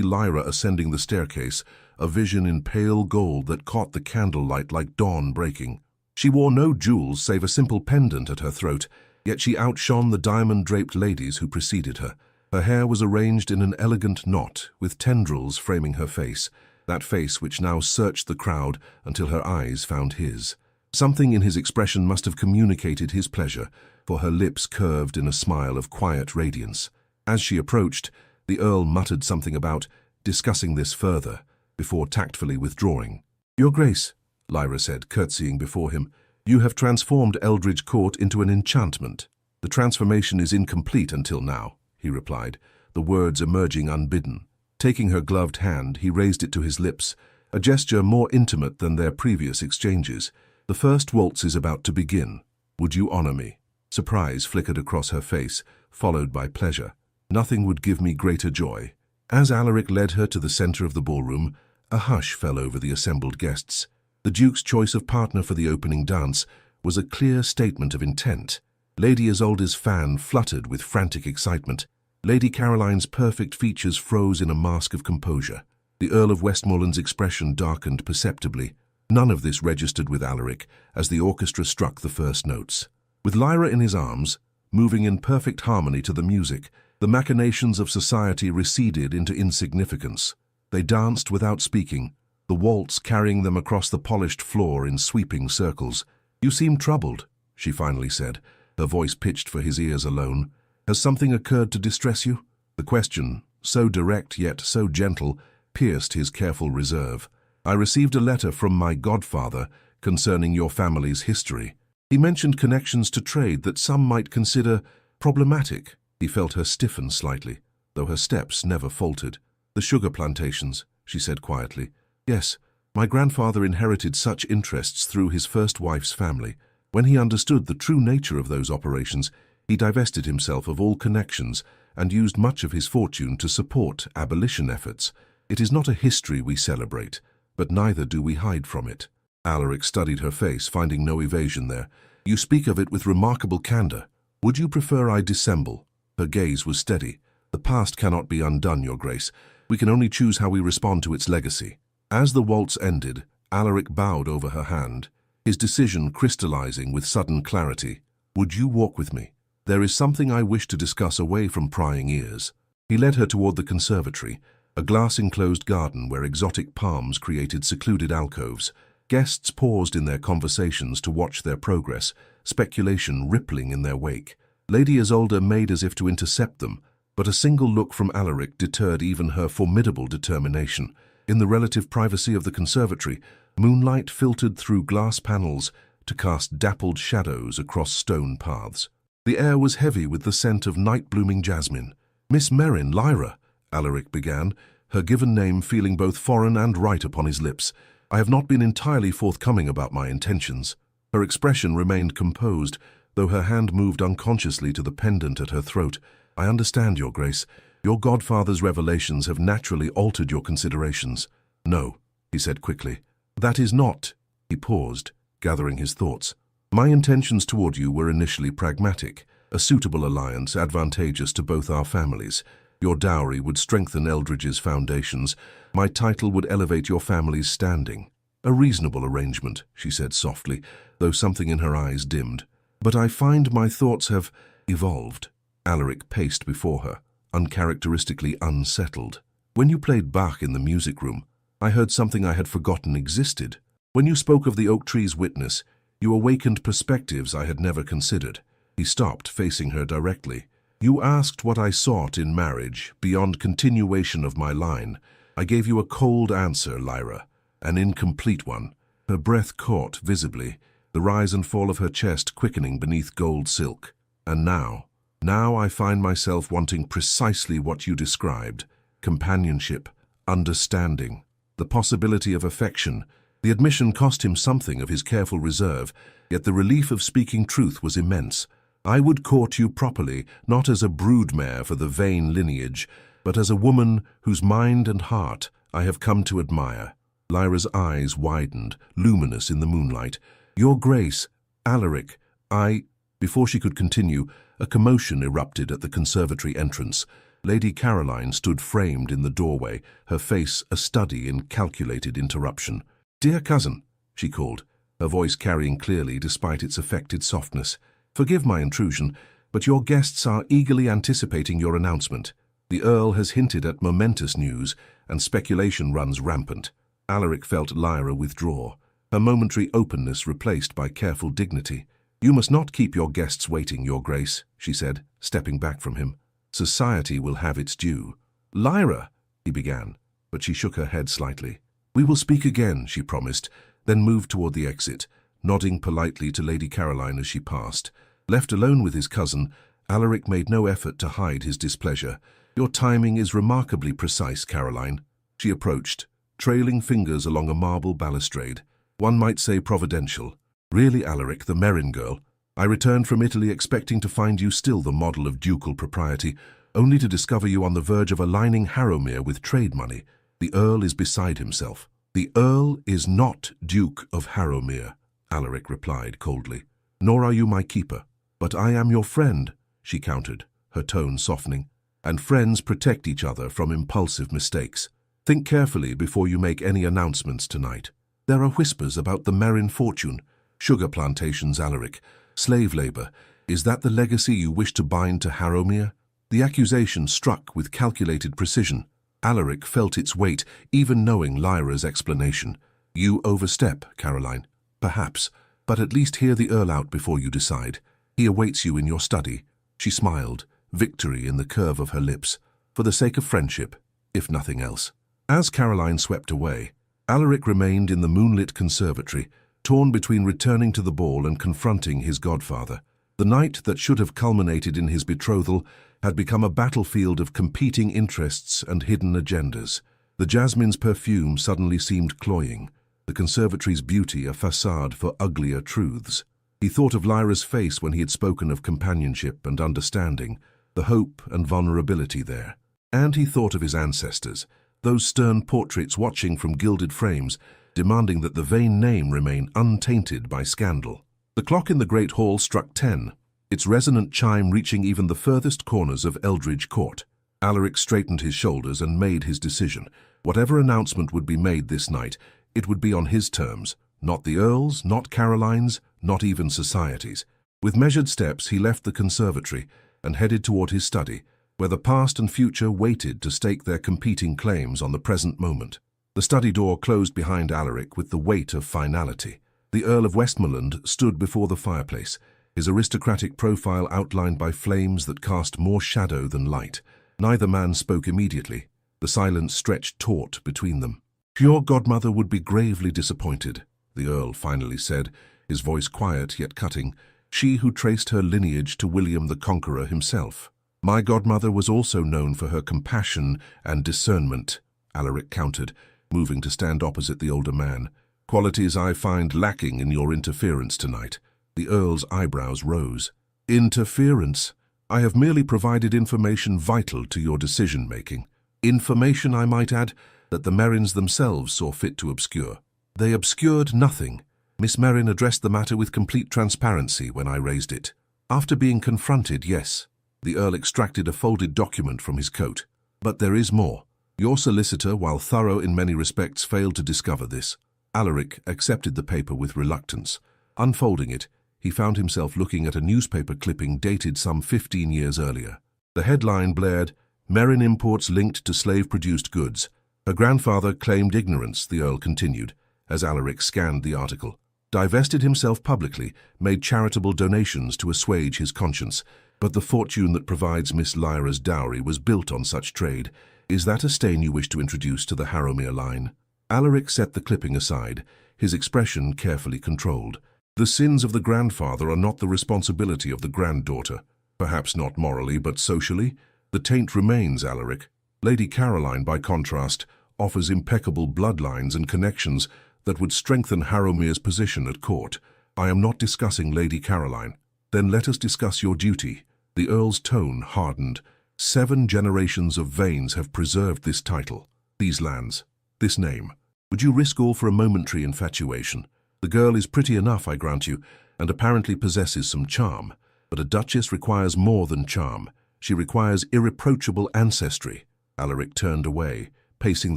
Lyra ascending the staircase, a vision in pale gold that caught the candlelight like dawn breaking. She wore no jewels save a simple pendant at her throat, yet she outshone the diamond-draped ladies who preceded her. Her hair was arranged in an elegant knot, with tendrils framing her face, that face which now searched the crowd until her eyes found his. Something in his expression must have communicated his pleasure, for her lips curved in a smile of quiet radiance. As she approached, the Earl muttered something about discussing this further, before tactfully withdrawing. "Your Grace," Lyra said, curtsying before him, "you have transformed Eldridge Court into an enchantment." "The transformation is incomplete until now," he replied, the words emerging unbidden. Taking her gloved hand, he raised it to his lips, a gesture more intimate than their previous exchanges. "The first waltz is about to begin. Would you honor me?" Surprise flickered across her face, followed by pleasure. "Nothing would give me greater joy." As Alaric led her to the center of the ballroom, a hush fell over the assembled guests. The Duke's choice of partner for the opening dance was a clear statement of intent. Lady Isolde's fan fluttered with frantic excitement. Lady Caroline's perfect features froze in a mask of composure. The Earl of Westmoreland's expression darkened perceptibly. None of this registered with Alaric as the orchestra struck the first notes. With Lyra in his arms, moving in perfect harmony to the music, the machinations of society receded into insignificance. They danced without speaking, the waltz carrying them across the polished floor in sweeping circles. "You seem troubled," she finally said, her voice pitched for his ears alone. "Has something occurred to distress you?" The question, so direct yet so gentle, pierced his careful reserve. "I received a letter from my godfather concerning your family's history. He mentioned connections to trade that some might consider problematic." He felt her stiffen slightly, though her steps never faltered. "The sugar plantations," she said quietly. "Yes, my grandfather inherited such interests through his first wife's family. When he understood the true nature of those operations, he divested himself of all connections and used much of his fortune to support abolition efforts. It is not a history we celebrate, but neither do we hide from it." Alaric studied her face, finding no evasion there. "You speak of it with remarkable candor. Would you prefer I dissemble?" Her gaze was steady. "The past cannot be undone, Your Grace. We can only choose how we respond to its legacy." As the waltz ended, Alaric bowed over her hand, his decision crystallizing with sudden clarity. "Would you walk with me? There is something I wish to discuss away from prying ears." He led her toward the conservatory, a glass-enclosed garden where exotic palms created secluded alcoves. Guests paused in their conversations to watch their progress, speculation rippling in their wake. Lady Isolde made as if to intercept them, but a single look from Alaric deterred even her formidable determination. In the relative privacy of the conservatory, moonlight filtered through glass panels to cast dappled shadows across stone paths. The air was heavy with the scent of night-blooming jasmine. "Miss Merrin, Lyra," Alaric began, her given name feeling both foreign and right upon his lips. "I have not been entirely forthcoming about my intentions." Her expression remained composed, though her hand moved unconsciously to the pendant at her throat. "I understand, Your Grace. Your godfather's revelations have naturally altered your considerations." "No," he said quickly. "That is not—" He paused, gathering his thoughts. "My intentions toward you were initially pragmatic, a suitable alliance advantageous to both our families. Your dowry would strengthen Eldridge's foundations. My title would elevate your family's standing. A reasonable arrangement," she said softly, though something in her eyes dimmed. "But I find my thoughts have evolved." Alaric paced before her, uncharacteristically unsettled. "When you played Bach in the music room, I heard something I had forgotten existed. When you spoke of the oak tree's witness, you awakened perspectives I had never considered." He stopped, facing her directly. "You asked what I sought in marriage, beyond continuation of my line. I gave you a cold answer, Lyra, an incomplete one." Her breath caught visibly, the rise and fall of her chest quickening beneath gold silk. "And now I find myself wanting precisely what you described: companionship, understanding, the possibility of affection." The admission cost him something of his careful reserve, yet the relief of speaking truth was immense. "I would court you properly, not as a broodmare for the vain lineage, but as a woman whose mind and heart I have come to admire." Lyra's eyes widened, luminous in the moonlight. "Your Grace, Alaric, I—" Before she could continue, a commotion erupted at the conservatory entrance. Lady Caroline stood framed in the doorway, her face a study in calculated interruption. "Dear cousin," she called, her voice carrying clearly despite its affected softness. "Forgive my intrusion, but your guests are eagerly anticipating your announcement. The Earl has hinted at momentous news, and speculation runs rampant." Alaric felt Lyra withdraw, her momentary openness replaced by careful dignity. "You must not keep your guests waiting, Your Grace," she said, stepping back from him. "Society will have its due." "Lyra," he began, but she shook her head slightly. "We will speak again," she promised, then moved toward the exit, nodding politely to Lady Caroline as she passed. Left alone with his cousin, Alaric made no effort to hide his displeasure. "Your timing is remarkably precise, Caroline." She approached, trailing fingers along a marble balustrade. "One might say providential. Really, Alaric, the Merrin girl. I returned from Italy expecting to find you still the model of ducal propriety, only to discover you on the verge of aligning Harrowmere with trade money. The Earl is beside himself." "The Earl is not Duke of Harrowmere," Alaric replied coldly. "Nor are you my keeper." "But I am your friend," she countered, her tone softening. "And friends protect each other from impulsive mistakes. Think carefully before you make any announcements tonight. There are whispers about the Merrin fortune, sugar plantations, Alaric, slave labor. Is that the legacy you wish to bind to Harrowmere?" The accusation struck with calculated precision. Alaric felt its weight, even knowing Lyra's explanation. "You overstep, Caroline. Perhaps, but at least hear the Earl out before you decide. He awaits you in your study." She smiled, victory in the curve of her lips. "For the sake of friendship, if nothing else." As Caroline swept away, Alaric remained in the moonlit conservatory, torn between returning to the ball and confronting his godfather. The night that should have culminated in his betrothal had become a battlefield of competing interests and hidden agendas. The jasmine's perfume suddenly seemed cloying, the conservatory's beauty a facade for uglier truths. He thought of Lyra's face when he had spoken of companionship and understanding, the hope and vulnerability there. And he thought of his ancestors, those stern portraits watching from gilded frames, demanding that the vain name remain untainted by scandal. The clock in the great hall struck 10, its resonant chime reaching even the furthest corners of Eldridge Court. Alaric straightened his shoulders and made his decision. Whatever announcement would be made this night, it would be on his terms, not the Earl's, not Caroline's, not even society's. With measured steps, he left the conservatory and headed toward his study, where the past and future waited to stake their competing claims on the present moment. The study door closed behind Alaric with the weight of finality. The Earl of Westmoreland stood before the fireplace, his aristocratic profile outlined by flames that cast more shadow than light. Neither man spoke immediately. The silence stretched taut between them. "Your godmother would be gravely disappointed," the Earl finally said, his voice quiet yet cutting, "she who traced her lineage to William the Conqueror himself." "My godmother was also known for her compassion and discernment," Alaric countered, moving to stand opposite the older man. "Qualities I find lacking in your interference tonight." The Earl's eyebrows rose. "Interference? I have merely provided information vital to your decision-making. Information, I might add, that the Merrins themselves saw fit to obscure." "They obscured nothing. Miss Merrin addressed the matter with complete transparency when I raised it. After being confronted, yes." The Earl extracted a folded document from his coat. "But there is more. Your solicitor, while thorough in many respects, failed to discover this." Alaric accepted the paper with reluctance. Unfolding it, he found himself looking at a newspaper clipping dated some 15 years earlier. The headline blared, "Merrin imports linked to slave-produced goods. Her grandfather claimed ignorance," the Earl continued, as Alaric scanned the article. "Divested himself publicly, made charitable donations to assuage his conscience. But the fortune that provides Miss Lyra's dowry was built on such trade. Is that a stain you wish to introduce to the Harrowmere line?" Alaric set the clipping aside, his expression carefully controlled. "The sins of the grandfather are not the responsibility of the granddaughter. Perhaps not morally, but socially. The taint remains, Alaric. Lady Caroline, by contrast, offers impeccable bloodlines and connections that would strengthen Harrowmere's position at court. I am not discussing Lady Caroline." "Then let us discuss your duty." The Earl's tone hardened. 7 generations of Vanes have preserved this title, these lands, this name. Would you risk all for a momentary infatuation? The girl is pretty enough, I grant you, and apparently possesses some charm. But a duchess requires more than charm. She requires irreproachable ancestry. Alaric turned away, pacing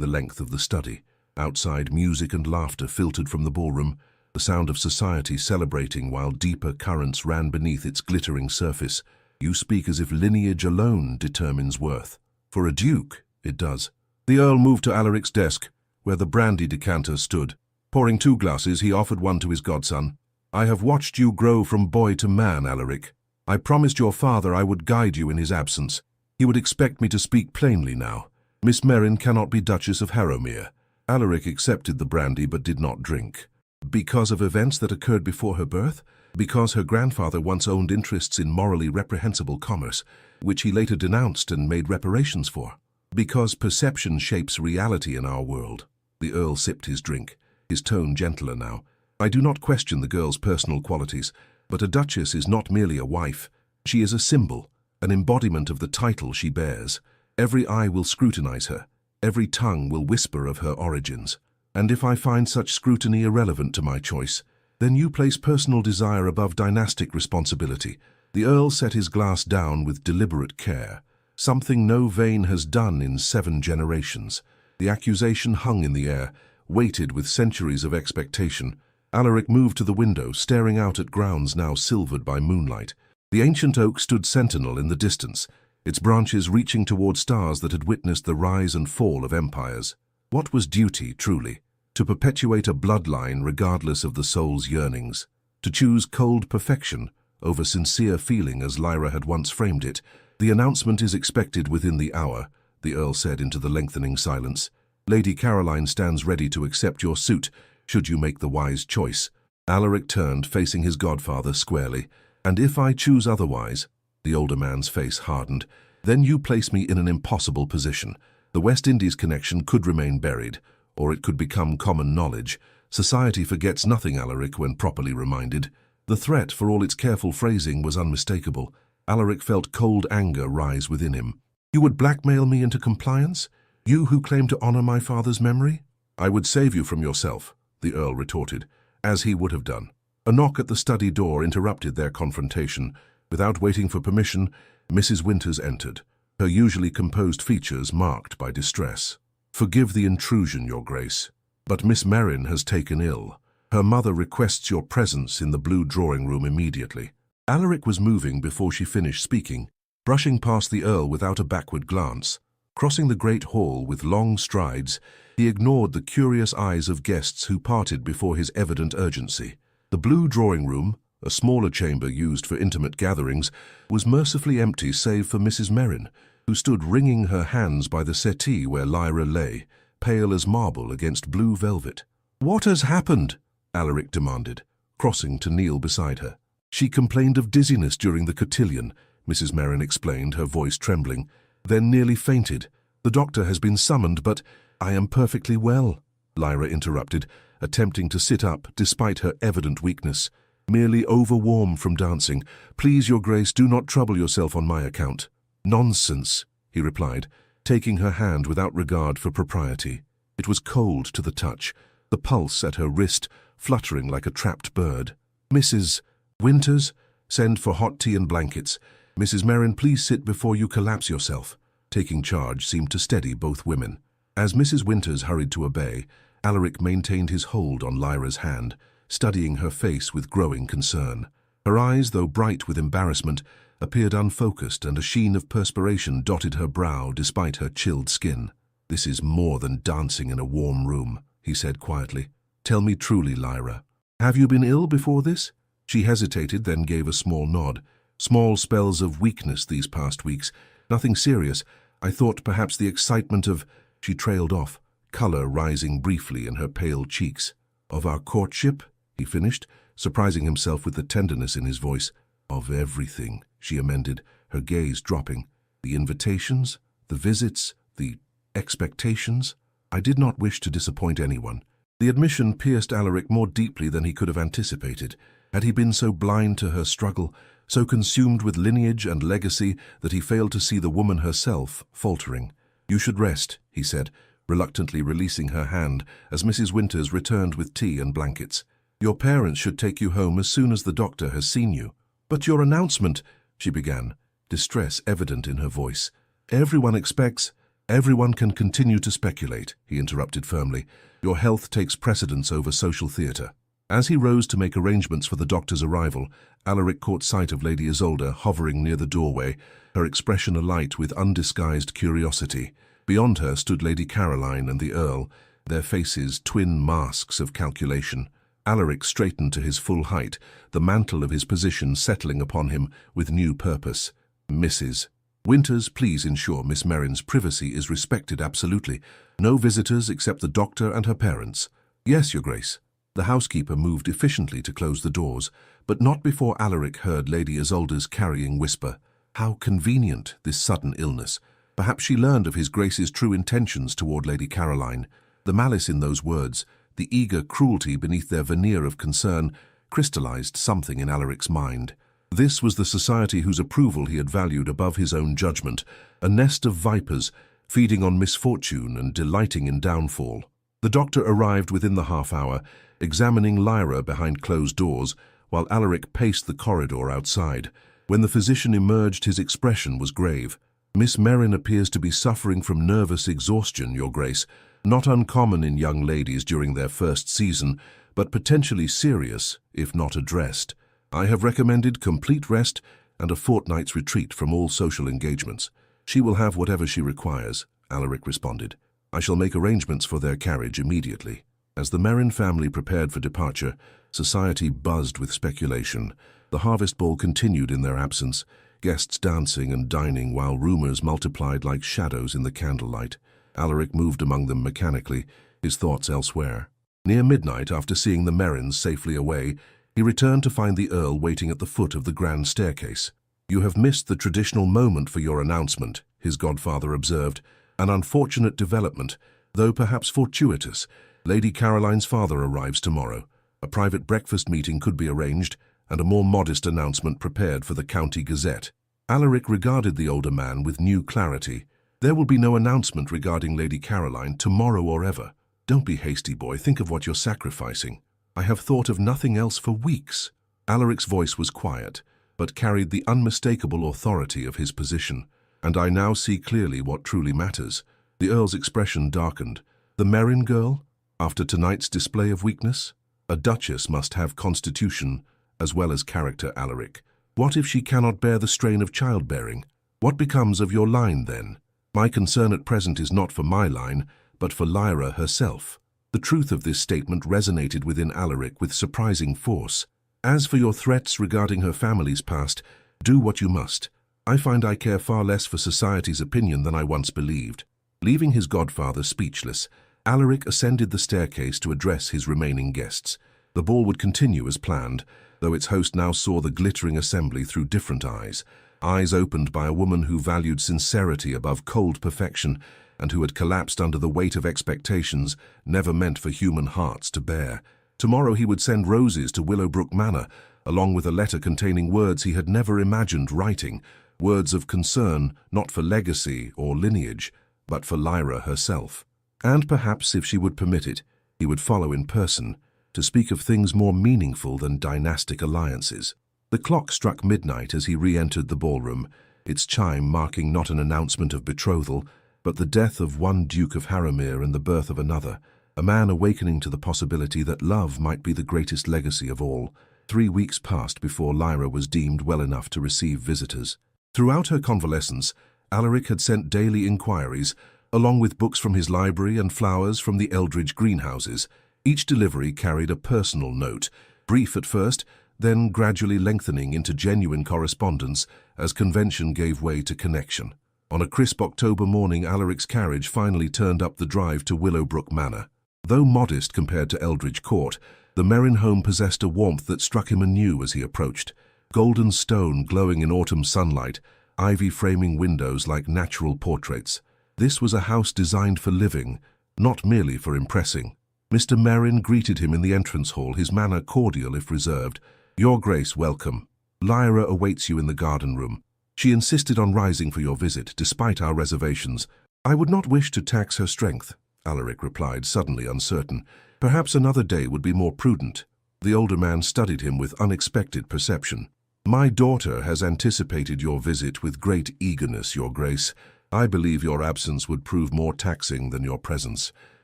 the length of the study. Outside, music and laughter filtered from the ballroom, the sound of society celebrating while deeper currents ran beneath its glittering surface. You speak as if lineage alone determines worth. For a duke, it does. The Earl moved to Alaric's desk, where the brandy decanter stood. Pouring 2 glasses, he offered one to his godson. I have watched you grow from boy to man, Alaric. I promised your father I would guide you in his absence. He would expect me to speak plainly now. Miss Merrin cannot be Duchess of Harrowmere. Alaric accepted the brandy but did not drink. Because of events that occurred before her birth? Because her grandfather once owned interests in morally reprehensible commerce, which he later denounced and made reparations for? Because perception shapes reality in our world. The Earl sipped his drink, his tone gentler now. I do not question the girl's personal qualities, but a duchess is not merely a wife. She is a symbol, an embodiment of the title she bears. Every eye will scrutinize her. Every tongue will whisper of her origins. And if I find such scrutiny irrelevant to my choice, then you place personal desire above dynastic responsibility. The Earl set his glass down with deliberate care. Something no Vane has done in 7 generations. The accusation hung in the air, weighted with centuries of expectation. Alaric moved to the window, staring out at grounds now silvered by moonlight. The ancient oak stood sentinel in the distance, its branches reaching toward stars that had witnessed the rise and fall of empires. What was duty, truly? To perpetuate a bloodline regardless of the soul's yearnings. To choose cold perfection over sincere feeling as Lyra had once framed it. The announcement is expected within the hour, the Earl said into the lengthening silence. Lady Caroline stands ready to accept your suit, should you make the wise choice. Alaric turned, facing his godfather squarely. And if I choose otherwise, the older man's face hardened, then you place me in an impossible position. The West Indies connection could remain buried, or it could become common knowledge. Society forgets nothing, Alaric, when properly reminded. The threat, for all its careful phrasing, was unmistakable. Alaric felt cold anger rise within him. You would blackmail me into compliance? You who claim to honor my father's memory? I would save you from yourself, the Earl retorted, as he would have done. A knock at the study door interrupted their confrontation. Without waiting for permission, Mrs. Winters entered, her usually composed features marked by distress. Forgive the intrusion, Your Grace, but Miss Merrin has taken ill. Her mother requests your presence in the blue drawing-room immediately. Alaric was moving before she finished speaking, brushing past the Earl without a backward glance. Crossing the great hall with long strides, he ignored the curious eyes of guests who parted before his evident urgency. The blue drawing-room, a smaller chamber used for intimate gatherings, was mercifully empty save for Mrs. Merrin, who stood wringing her hands by the settee where Lyra lay, pale as marble against blue velvet. "What has happened?" Alaric demanded, crossing to kneel beside her. "She complained of dizziness during the cotillion," Mrs. Merrin explained, her voice trembling, then nearly fainted. "The doctor has been summoned, but I am perfectly well," Lyra interrupted, attempting to sit up despite her evident weakness. "Merely overwarm from dancing. Please, Your Grace, do not trouble yourself on my account." "Nonsense," he replied, taking her hand without regard for propriety. It was cold to the touch, the pulse at her wrist fluttering like a trapped bird. "Mrs. Winters, send for hot tea and blankets. Mrs. Merrin, please sit before you collapse yourself." Taking charge seemed to steady both women. As Mrs. Winters hurried to obey, Alaric maintained his hold on Lyra's hand, studying her face with growing concern. Her eyes, though bright with embarrassment, appeared unfocused, and a sheen of perspiration dotted her brow despite her chilled skin. "This is more than dancing in a warm room," he said quietly. "Tell me truly, Lyra. Have you been ill before this?" She hesitated, then gave a small nod. "Small spells of weakness these past weeks. Nothing serious. I thought perhaps the excitement of—" She trailed off, color rising briefly in her pale cheeks. "Of our courtship?" he finished, surprising himself with the tenderness in his voice. "Of everything," she amended, her gaze dropping. "The invitations, the visits, the expectations. I did not wish to disappoint anyone." The admission pierced Alaric more deeply than he could have anticipated. Had he been so blind to her struggle, so consumed with lineage and legacy that he failed to see the woman herself faltering. "You should rest," he said, reluctantly releasing her hand as Mrs. Winters returned with tea and blankets. "Your parents should take you home as soon as the doctor has seen you." "But your announcement," she began, distress evident in her voice. Everyone can continue to speculate," he interrupted firmly. "Your health takes precedence over social theatre." As he rose to make arrangements for the doctor's arrival, Alaric caught sight of Lady Isolde hovering near the doorway, her expression alight with undisguised curiosity. Beyond her stood Lady Caroline and the Earl, their faces twin masks of calculation. Alaric straightened to his full height, the mantle of his position settling upon him with new purpose. "Mrs. Winters, please ensure Miss Merrin's privacy is respected absolutely. No visitors except the doctor and her parents." "Yes, Your Grace." The housekeeper moved efficiently to close the doors, but not before Alaric heard Lady Isolde's carrying whisper. How convenient, this sudden illness. Perhaps she learned of his Grace's true intentions toward Lady Caroline. The malice in those words, the eager cruelty beneath their veneer of concern, crystallized something in Alaric's mind. This was the society whose approval he had valued above his own judgment, a nest of vipers, feeding on misfortune and delighting in downfall. The doctor arrived within the half-hour, examining Lyra behind closed doors, while Alaric paced the corridor outside. When the physician emerged, his expression was grave. "Miss Merrin appears to be suffering from nervous exhaustion, Your Grace, not uncommon in young ladies during their first season, but potentially serious if not addressed. I have recommended complete rest and a fortnight's retreat from all social engagements. She will have whatever she requires," Alaric responded. "I shall make arrangements for their carriage immediately." As the Merrin family prepared for departure, society buzzed with speculation. The harvest ball continued in their absence, guests dancing and dining while rumors multiplied like shadows in the candlelight. Alaric moved among them mechanically, his thoughts elsewhere. Near midnight, after seeing the Merrins safely away, he returned to find the Earl waiting at the foot of the grand staircase. "You have missed the traditional moment for your announcement," his godfather observed. "An unfortunate development, though perhaps fortuitous. Lady Caroline's father arrives tomorrow. A private breakfast meeting could be arranged, and a more modest announcement prepared for the County Gazette." Alaric regarded the older man with new clarity. "There will be no announcement regarding Lady Caroline tomorrow or ever. Don't be hasty, boy. Think of what you're sacrificing." "I have thought of nothing else for weeks." Alaric's voice was quiet, but carried the unmistakable authority of his position. "And I now see clearly what truly matters." The Earl's expression darkened. "The Merrin girl? After tonight's display of weakness? A duchess must have constitution as well as character, Alaric. What if she cannot bear the strain of childbearing? What becomes of your line then? My concern at present is not for my line, but for Lyra herself." The truth of this statement resonated within Alaric with surprising force. "As for your threats regarding her family's past, do what you must. I find I care far less for society's opinion than I once believed." Leaving his godfather speechless, Alaric ascended the staircase to address his remaining guests. The ball would continue as planned, though its host now saw the glittering assembly through different eyes. Eyes opened by a woman who valued sincerity above cold perfection, and who had collapsed under the weight of expectations never meant for human hearts to bear. Tomorrow he would send roses to Willowbrook Manor, along with a letter containing words he had never imagined writing, words of concern not for legacy or lineage, but for Lyra herself. And perhaps, if she would permit it, he would follow in person, to speak of things more meaningful than dynastic alliances. The clock struck midnight as he re-entered the ballroom, its chime marking not an announcement of betrothal, but the death of one Duke of Harrowmere and the birth of another, a man awakening to the possibility that love might be the greatest legacy of all. 3 weeks passed before Lyra was deemed well enough to receive visitors. Throughout her convalescence, Alaric had sent daily inquiries, along with books from his library and flowers from the Eldridge greenhouses. Each delivery carried a personal note, brief at first, then gradually lengthening into genuine correspondence as convention gave way to connection. On a crisp October morning, Alaric's carriage finally turned up the drive to Willowbrook Manor. Though modest compared to Eldridge Court, the Merrin home possessed a warmth that struck him anew as he approached. Golden stone glowing in autumn sunlight, ivy framing windows like natural portraits. This was a house designed for living, not merely for impressing. Mr. Merrin greeted him in the entrance hall, his manner cordial if reserved. "Your Grace, welcome." Lyra awaits you in the garden room. She insisted on rising for your visit, despite our reservations. I would not wish to tax her strength, Alaric replied, suddenly uncertain. Perhaps another day would be more prudent. The older man studied him with unexpected perception. My daughter has anticipated your visit with great eagerness, Your Grace. I believe your absence would prove more taxing than your presence.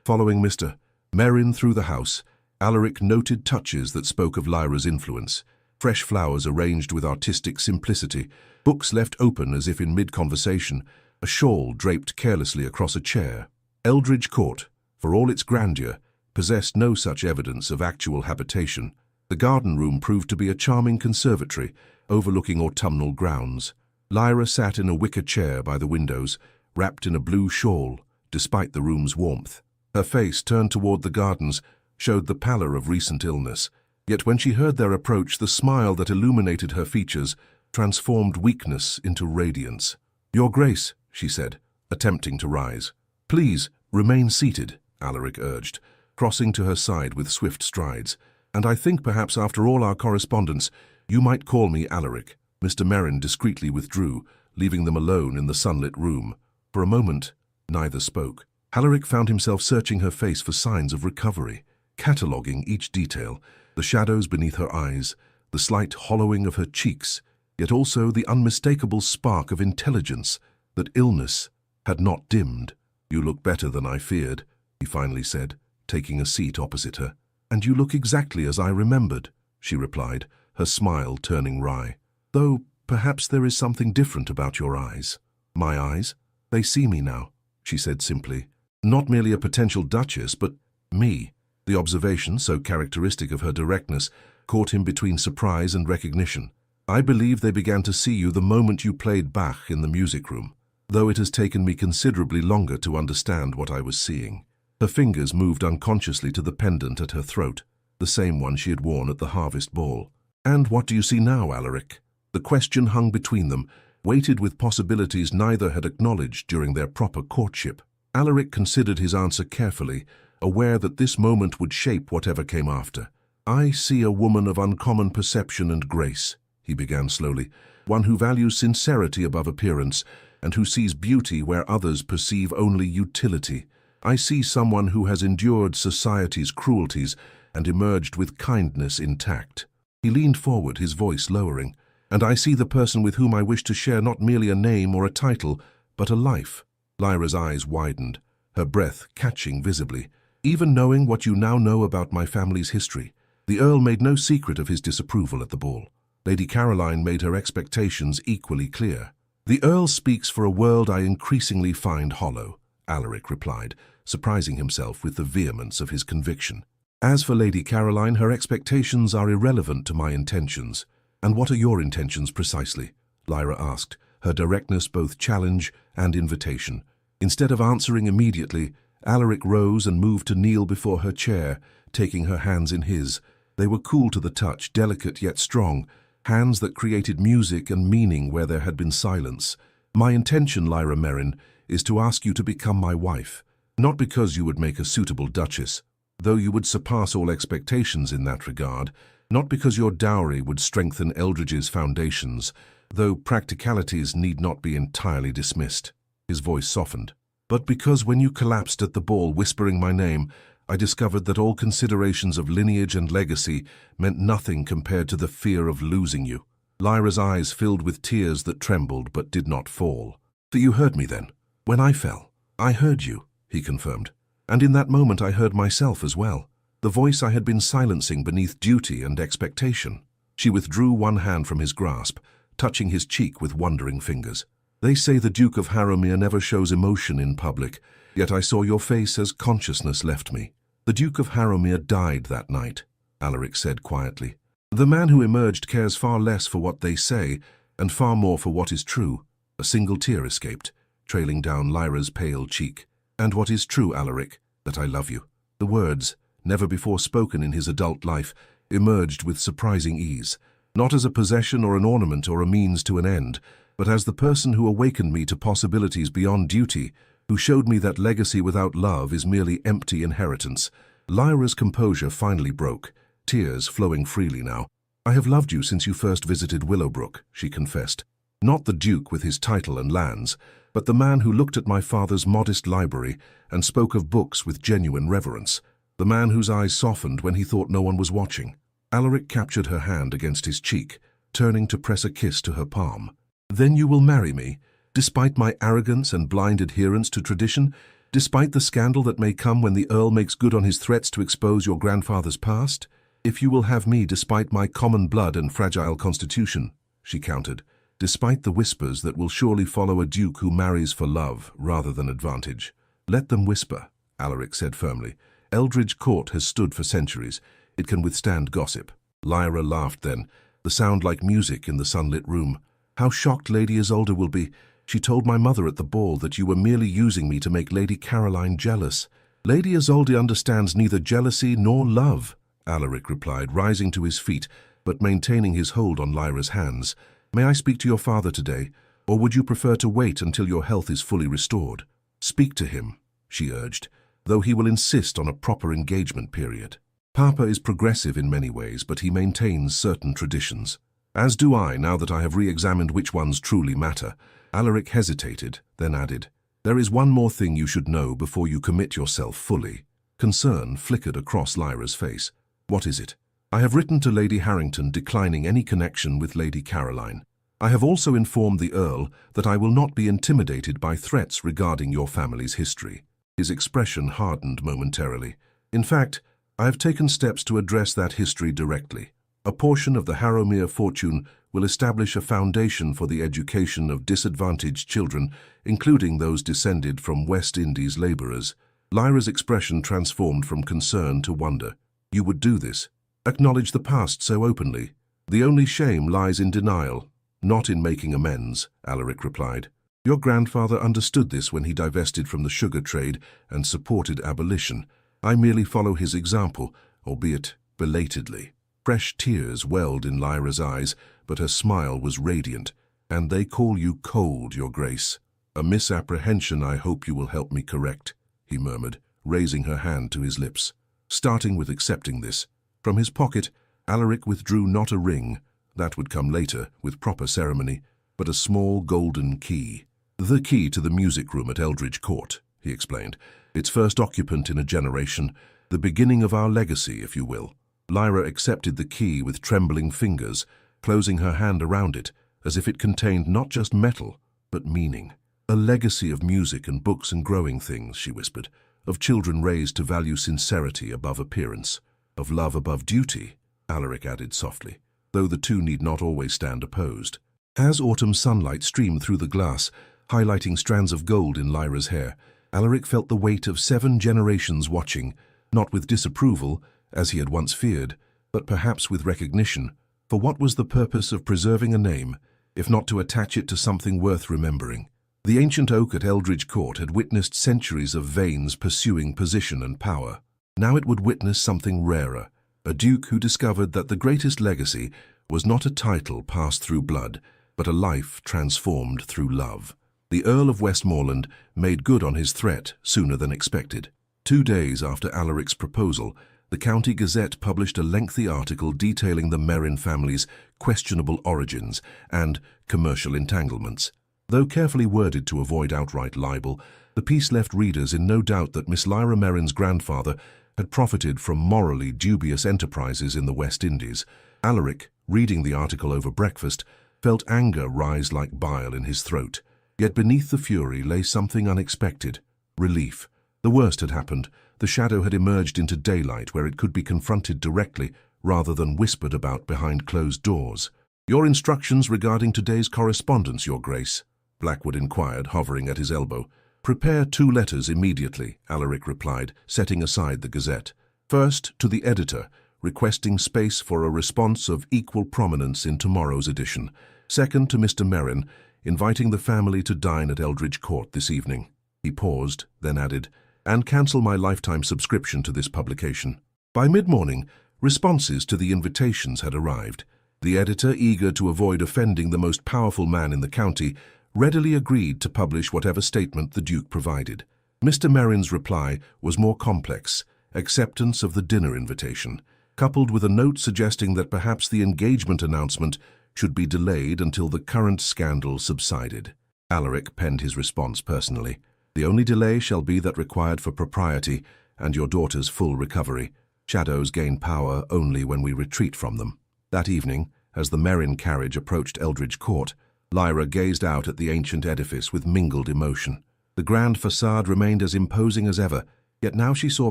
Following Mr. Merrin through the house, Alaric noted touches that spoke of Lyra's influence. Fresh flowers arranged with artistic simplicity, books left open as if in mid-conversation, a shawl draped carelessly across a chair. Eldridge Court, for all its grandeur, possessed no such evidence of actual habitation. The garden room proved to be a charming conservatory, overlooking autumnal grounds. Lyra sat in a wicker chair by the windows, wrapped in a blue shawl, despite the room's warmth. Her face, turned toward the gardens, showed the pallor of recent illness. Yet when she heard their approach, the smile that illuminated her features transformed weakness into radiance. Your Grace, she said, attempting to rise. Please, remain seated, Alaric urged, crossing to her side with swift strides. And I think perhaps after all our correspondence, you might call me Alaric. Mr. Merrin discreetly withdrew, leaving them alone in the sunlit room. For a moment, neither spoke. Alaric found himself searching her face for signs of recovery, cataloguing each detail, the shadows beneath her eyes, the slight hollowing of her cheeks, yet also the unmistakable spark of intelligence that illness had not dimmed. You look better than I feared, he finally said, taking a seat opposite her. And you look exactly as I remembered, she replied, her smile turning wry. Though perhaps there is something different about your eyes. My eyes? They see me now, she said simply. Not merely a potential duchess, but me. The observation, so characteristic of her directness, caught him between surprise and recognition. I believe they began to see you the moment you played Bach in the music room, though it has taken me considerably longer to understand what I was seeing. Her fingers moved unconsciously to the pendant at her throat, the same one she had worn at the harvest ball. And what do you see now, Alaric? The question hung between them, weighted with possibilities neither had acknowledged during their proper courtship. Alaric considered his answer carefully, aware that this moment would shape whatever came after. I see a woman of uncommon perception and grace, he began slowly, one who values sincerity above appearance, and who sees beauty where others perceive only utility. I see someone who has endured society's cruelties and emerged with kindness intact. He leaned forward, his voice lowering. And I see the person with whom I wish to share not merely a name or a title, but a life. Lyra's eyes widened, her breath catching visibly. Even knowing what you now know about my family's history, the Earl made no secret of his disapproval at the ball. Lady Caroline made her expectations equally clear. The Earl speaks for a world I increasingly find hollow, Alaric replied, surprising himself with the vehemence of his conviction. As for Lady Caroline, her expectations are irrelevant to my intentions. And what are your intentions precisely? Lyra asked, her directness both challenge and invitation. Instead of answering immediately, Alaric rose and moved to kneel before her chair, taking her hands in his. They were cool to the touch, delicate yet strong, hands that created music and meaning where there had been silence. My intention, Lyra Merrin, is to ask you to become my wife, not because you would make a suitable duchess, though you would surpass all expectations in that regard, not because your dowry would strengthen Eldridge's foundations, though practicalities need not be entirely dismissed. His voice softened. But because when you collapsed at the ball whispering my name, I discovered that all considerations of lineage and legacy meant nothing compared to the fear of losing you. Lyra's eyes filled with tears that trembled but did not fall. For you heard me then. When I fell, I heard you, he confirmed. And in that moment I heard myself as well. The voice I had been silencing beneath duty and expectation. She withdrew one hand from his grasp, touching his cheek with wondering fingers. They say the Duke of Harrowmere never shows emotion in public, yet I saw your face as consciousness left me. The Duke of Harrowmere died that night, Alaric said quietly. The man who emerged cares far less for what they say, and far more for what is true. A single tear escaped, trailing down Lyra's pale cheek. And what is true, Alaric? That I love you. The words, never before spoken in his adult life, emerged with surprising ease, not as a possession or an ornament or a means to an end, but as the person who awakened me to possibilities beyond duty, who showed me that legacy without love is merely empty inheritance. Lyra's composure finally broke, tears flowing freely now. "I have loved you since you first visited Willowbrook," she confessed. "Not the Duke with his title and lands, but the man who looked at my father's modest library and spoke of books with genuine reverence. The man whose eyes softened when he thought no one was watching." Alaric captured her hand against his cheek, turning to press a kiss to her palm. "Then you will marry me, despite my arrogance and blind adherence to tradition, despite the scandal that may come when the Earl makes good on his threats to expose your grandfather's past? If you will have me despite my common blood and fragile constitution," she countered, "despite the whispers that will surely follow a duke who marries for love rather than advantage." "Let them whisper," Alaric said firmly. "Eldridge Court has stood for centuries. It can withstand gossip." Lyra laughed then, the sound like music in the sunlit room. "How shocked Lady Isolde will be. She told my mother at the ball that you were merely using me to make Lady Caroline jealous." "Lady Isolde understands neither jealousy nor love," Alaric replied, rising to his feet, but maintaining his hold on Lyra's hands. "May I speak to your father today, or would you prefer to wait until your health is fully restored?" "Speak to him," she urged, "though he will insist on a proper engagement period. Papa is progressive in many ways, but he maintains certain traditions. As do I, now that I have re-examined which ones truly matter." Alaric hesitated, then added, "There is one more thing you should know before you commit yourself fully." Concern flickered across Lyra's face. "What is it?" "I have written to Lady Harrington declining any connection with Lady Caroline. I have also informed the Earl that I will not be intimidated by threats regarding your family's history." His expression hardened momentarily. "In fact, I have taken steps to address that history directly. A portion of the Harrowmere fortune will establish a foundation for the education of disadvantaged children, including those descended from West Indies labourers." Lyra's expression transformed from concern to wonder. "You would do this? Acknowledge the past so openly?" "The only shame lies in denial, not in making amends," Alaric replied. "Your grandfather understood this when he divested from the sugar trade and supported abolition. I merely follow his example, albeit belatedly." Fresh tears welled in Lyra's eyes, but her smile was radiant. "And they call you cold, Your Grace." "A misapprehension I hope you will help me correct," he murmured, raising her hand to his lips. "Starting with accepting this." From his pocket, Alaric withdrew not a ring, that would come later, with proper ceremony, but a small golden key. "The key to the music room at Eldridge Court," he explained. "Its first occupant in a generation, the beginning of our legacy, if you will." Lyra accepted the key with trembling fingers, closing her hand around it, as if it contained not just metal, but meaning. "A legacy of music and books and growing things," she whispered, "of children raised to value sincerity above appearance, of love above duty," Alaric added softly, though the two need not always stand opposed. As autumn sunlight streamed through the glass, highlighting strands of gold in Lyra's hair, Alaric felt the weight of 7 generations watching, not with disapproval, as he had once feared, but perhaps with recognition. For what was the purpose of preserving a name, if not to attach it to something worth remembering? The ancient oak at Eldridge Court had witnessed centuries of veins pursuing position and power. Now it would witness something rarer, a duke who discovered that the greatest legacy was not a title passed through blood, but a life transformed through love. The Earl of Westmoreland made good on his threat sooner than expected. 2 days after Alaric's proposal, the County Gazette published a lengthy article detailing the Merrin family's questionable origins and commercial entanglements. Though carefully worded to avoid outright libel, the piece left readers in no doubt that Miss Lyra Merrin's grandfather had profited from morally dubious enterprises in the West Indies. Alaric, reading the article over breakfast, felt anger rise like bile in his throat. Yet beneath the fury lay something unexpected: relief. The worst had happened. The shadow had emerged into daylight where it could be confronted directly rather than whispered about behind closed doors. "Your instructions regarding today's correspondence, Your Grace?" Blackwood inquired, hovering at his elbow. "Prepare 2 letters immediately," Alaric replied, setting aside the Gazette. "First, to the editor, requesting space for a response of equal prominence in tomorrow's edition. Second, to Mr. Merrin, inviting the family to dine at Eldridge Court this evening." He paused, then added, "And cancel my lifetime subscription to this publication." By mid-morning, responses to the invitations had arrived. The editor, eager to avoid offending the most powerful man in the county, readily agreed to publish whatever statement the Duke provided. Mr. Merrin's reply was more complex: acceptance of the dinner invitation. coupled with a note suggesting that perhaps the engagement announcement should be delayed until the current scandal subsided. Alaric penned his response personally. "The only delay shall be that required for propriety and your daughter's full recovery. Shadows gain power only when we retreat from them." That evening, as the Merrin carriage approached Eldridge Court, Lyra gazed out at the ancient edifice with mingled emotion. The grand facade remained as imposing as ever, yet now she saw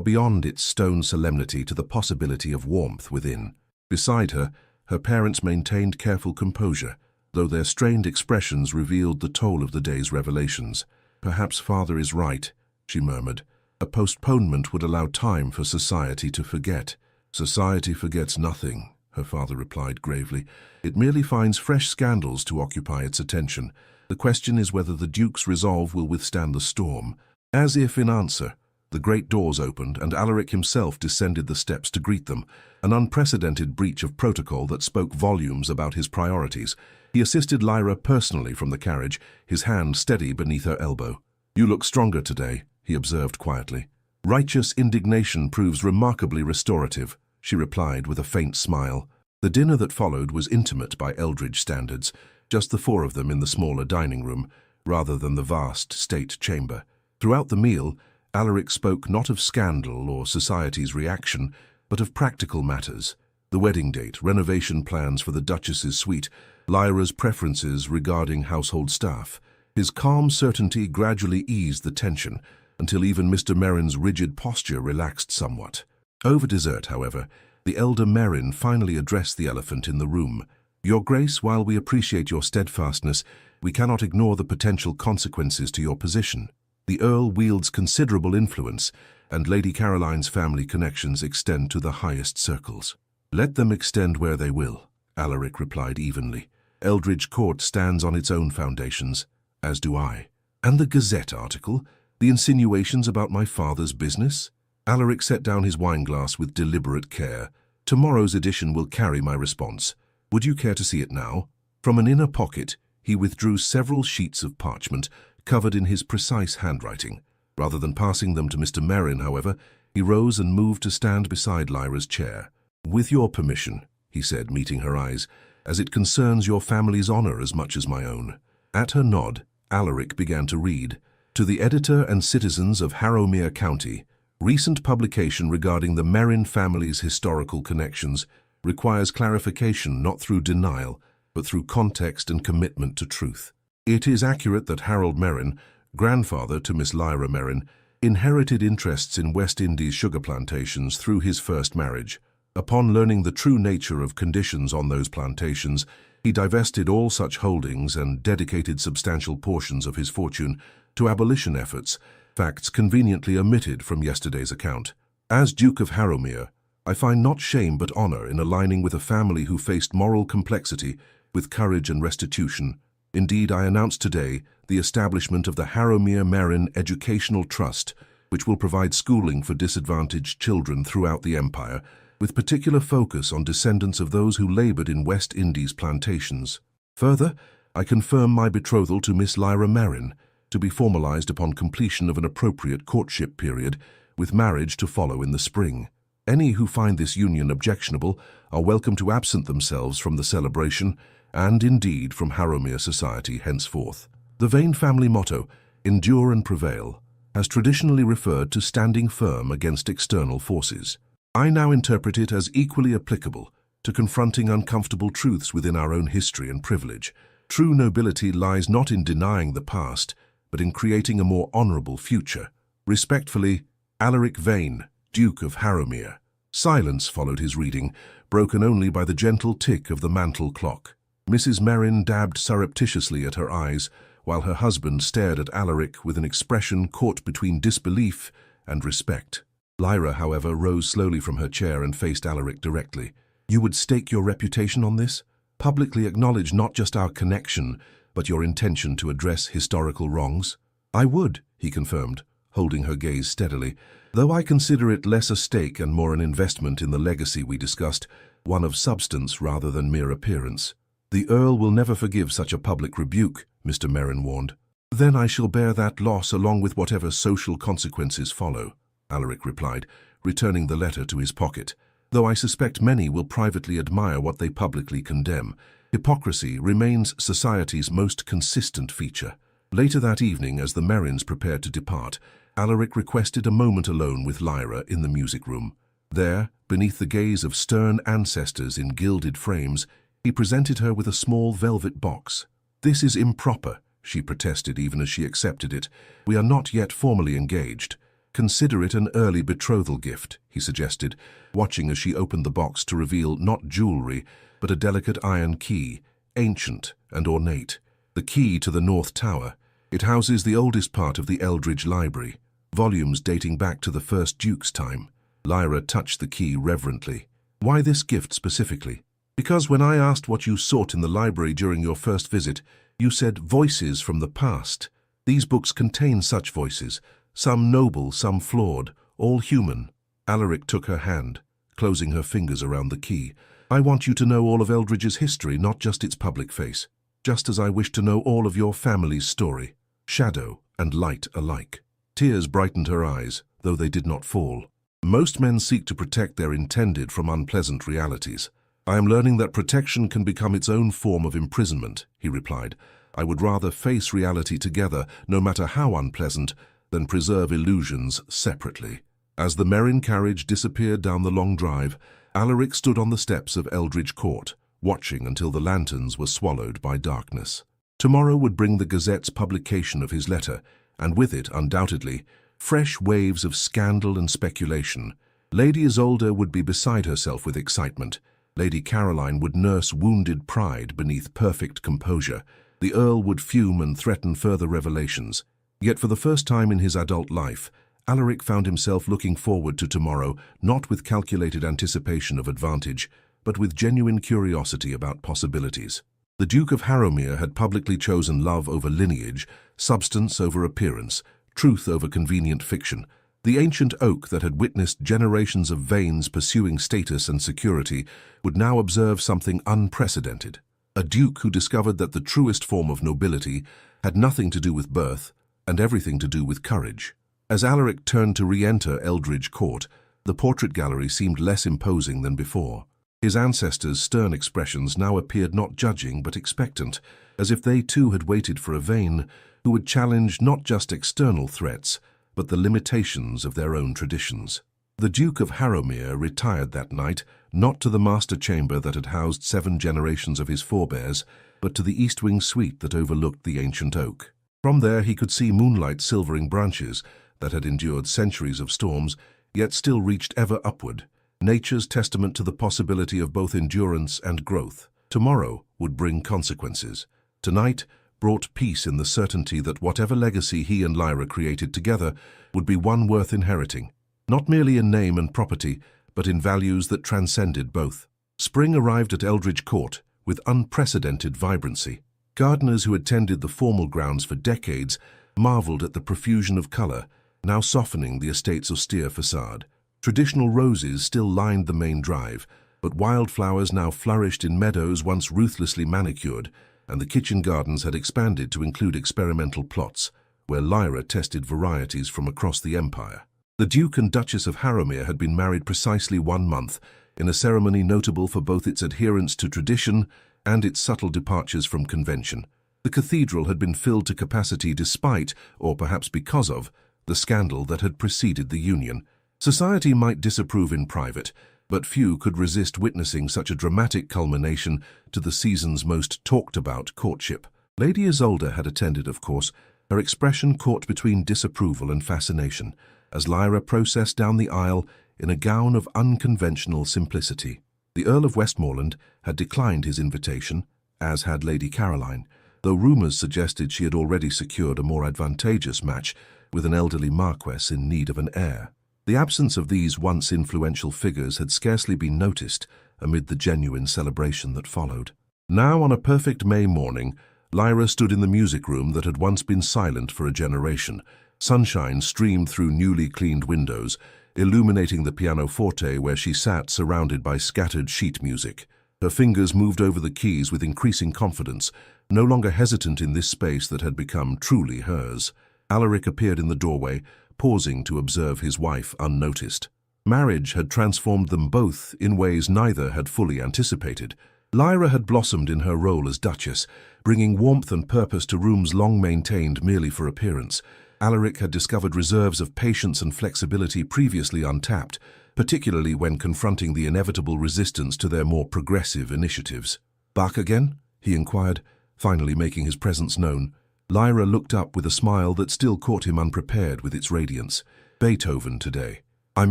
beyond its stone solemnity to the possibility of warmth within. Beside her, her parents maintained careful composure, though their strained expressions revealed the toll of the day's revelations. "Perhaps father is right," she murmured. "A postponement would allow time for society to forget." "Society forgets nothing," her father replied gravely. "It merely finds fresh scandals to occupy its attention. The question is whether the Duke's resolve will withstand the storm." As if in answer, the great doors opened and Alaric himself descended the steps to greet them, an unprecedented breach of protocol that spoke volumes about his priorities. He assisted Lyra personally from the carriage, his hand steady beneath her elbow. "You look stronger today," he observed quietly. "Righteous indignation proves remarkably restorative," she replied with a faint smile. The dinner that followed was intimate by Eldridge standards, just the four of them in the smaller dining room, rather than the vast state chamber. Throughout the meal, Alaric spoke not of scandal or society's reaction, but of practical matters: the wedding date, renovation plans for the Duchess's suite, Lyra's preferences regarding household staff. His calm certainty gradually eased the tension, until even Mr. Merrin's rigid posture relaxed somewhat. Over dessert, however, the elder Merrin finally addressed the elephant in the room. "Your Grace, while we appreciate your steadfastness, we cannot ignore the potential consequences to your position. The Earl wields considerable influence, and Lady Caroline's family connections extend to the highest circles." "Let them extend where they will," Alaric replied evenly. "Eldridge Court stands on its own foundations, as do I." "And the Gazette article? The insinuations about my father's business?" Alaric set down his wineglass with deliberate care. "Tomorrow's edition will carry my response. Would you care to see it now?" From an inner pocket, he withdrew several sheets of parchment, covered in his precise handwriting. Rather than passing them to Mr. Merrin, however, he rose and moved to stand beside Lyra's chair. "With your permission," he said, meeting her eyes, "as it concerns your family's honor as much as my own." At her nod, Alaric began to read. "To the editor and citizens of Harrowmere County, recent publication regarding the Merrin family's historical connections requires clarification not through denial, but through context and commitment to truth. It is accurate that Harold Merrin, grandfather to Miss Lyra Merrin, inherited interests in West Indies sugar plantations through his first marriage. Upon learning the true nature of conditions on those plantations, he divested all such holdings and dedicated substantial portions of his fortune to abolition efforts, facts conveniently omitted from yesterday's account. As Duke of Harrowmere, I find not shame but honor in aligning with a family who faced moral complexity with courage and restitution. Indeed, I announce today the establishment of the Harrowmere Merrin Educational Trust, which will provide schooling for disadvantaged children throughout the Empire, with particular focus on descendants of those who labored in West Indies plantations. Further, I confirm my betrothal to Miss Lyra Merrin, to be formalized upon completion of an appropriate courtship period, with marriage to follow in the spring. Any who find this union objectionable are welcome to absent themselves from the celebration, and indeed from Harrowmere society henceforth. The Vane family motto, "Endure and Prevail," has traditionally referred to standing firm against external forces. I now interpret it as equally applicable to confronting uncomfortable truths within our own history and privilege. True nobility lies not in denying the past, but in creating a more honorable future. Respectfully, Alaric Vane, Duke of Harrowmere. Silence followed his reading, broken only by the gentle tick of the mantel clock. Mrs. Merrin dabbed surreptitiously at her eyes, while her husband stared at Alaric with an expression caught between disbelief and respect. Lyra, however, rose slowly from her chair and faced Alaric directly. "You would stake your reputation on this? Publicly acknowledge not just our connection, but your intention to address historical wrongs?" "I would," he confirmed, holding her gaze steadily, "though I consider it less a stake and more an investment in the legacy we discussed, one of substance rather than mere appearance." "The Earl will never forgive such a public rebuke," Mr. Merrin warned. "Then I shall bear that loss along with whatever social consequences follow," Alaric replied, returning the letter to his pocket. though I suspect many will privately admire what they publicly condemn. Hypocrisy remains society's most consistent feature. Later that evening, as the Merrins prepared to depart, Alaric requested a moment alone with Lyra in the music room. There, beneath the gaze of stern ancestors in gilded frames, he presented her with a small velvet box. "This is improper," she protested even as she accepted it. "We are not yet formally engaged. Consider it an early betrothal gift," he suggested, watching as she opened the box to reveal not jewelry, but a delicate iron key, ancient and ornate. The key to the North Tower. It houses the oldest part of the Eldridge Library, volumes dating back to the first Duke's time. Lyra touched the key reverently. "Why this gift specifically?" "Because when I asked what you sought in the library during your first visit, you said voices from the past. These books contain such voices, some noble, some flawed, all human." Alaric took her hand, closing her fingers around the key. "I want you to know all of Eldridge's history, not just its public face, just as I wish to know all of your family's story, shadow and light alike." Tears brightened her eyes, though they did not fall. "Most men seek to protect their intended from unpleasant realities. I am learning that protection can become its own form of imprisonment," he replied. "I would rather face reality together, no matter how unpleasant, than preserve illusions separately." As the Merrin carriage disappeared down the long drive, Alaric stood on the steps of Eldridge Court, watching until the lanterns were swallowed by darkness. Tomorrow would bring the Gazette's publication of his letter, and with it, undoubtedly, fresh waves of scandal and speculation. Lady Isolde would be beside herself with excitement. Lady Caroline would nurse wounded pride beneath perfect composure. The Earl would fume and threaten further revelations. Yet for the first time in his adult life, Alaric found himself looking forward to tomorrow, not with calculated anticipation of advantage, but with genuine curiosity about possibilities. The Duke of Harrowmere had publicly chosen love over lineage, substance over appearance, truth over convenient fiction. The ancient oak that had witnessed generations of Vanes pursuing status and security would now observe something unprecedented. A duke who discovered that the truest form of nobility had nothing to do with birth and everything to do with courage. As Alaric turned to re-enter Eldridge Court, the portrait gallery seemed less imposing than before. His ancestors' stern expressions now appeared not judging but expectant, as if they too had waited for a Vane who would challenge not just external threats, but the limitations of their own traditions. The Duke of Harrowmere retired that night, not to the master chamber that had housed 7 generations of his forebears, but to the east wing suite that overlooked the ancient oak. From there he could see moonlight silvering branches that had endured centuries of storms, yet still reached ever upward, nature's testament to the possibility of both endurance and growth. Tomorrow would bring consequences. Tonight brought peace in the certainty that whatever legacy he and Lyra created together would be one worth inheriting, not merely in name and property, but in values that transcended both. Spring arrived at Eldridge Court with unprecedented vibrancy. Gardeners who had tended the formal grounds for decades marveled at the profusion of color, now softening the estate's austere facade. Traditional roses still lined the main drive, but wildflowers now flourished in meadows once ruthlessly manicured, and the kitchen gardens had expanded to include experimental plots, where Lyra tested varieties from across the empire. The Duke and Duchess of Harrowmere had been married precisely 1 month, in a ceremony notable for both its adherence to tradition and its subtle departures from convention. The cathedral had been filled to capacity despite, or perhaps because of, the scandal that had preceded the union. Society might disapprove in private, but few could resist witnessing such a dramatic culmination to the season's most talked-about courtship. Lady Isolde had attended, of course, her expression caught between disapproval and fascination, as Lyra processed down the aisle in a gown of unconventional simplicity. The Earl of Westmoreland had declined his invitation, as had Lady Caroline, though rumours suggested she had already secured a more advantageous match with an elderly marquess in need of an heir. The absence of these once influential figures had scarcely been noticed amid the genuine celebration that followed. Now, on a perfect May morning, Lyra stood in the music room that had once been silent for a generation. Sunshine streamed through newly cleaned windows, illuminating the pianoforte where she sat surrounded by scattered sheet music. Her fingers moved over the keys with increasing confidence, no longer hesitant in this space that had become truly hers. Alaric appeared in the doorway, pausing to observe his wife unnoticed. Marriage had transformed them both in ways neither had fully anticipated. Lyra had blossomed in her role as Duchess, bringing warmth and purpose to rooms long maintained merely for appearance. Alaric had discovered reserves of patience and flexibility previously untapped, particularly when confronting the inevitable resistance to their more progressive initiatives. "Back again?" he inquired, finally making his presence known. Lyra looked up with a smile that still caught him unprepared with its radiance. "Beethoven today. I'm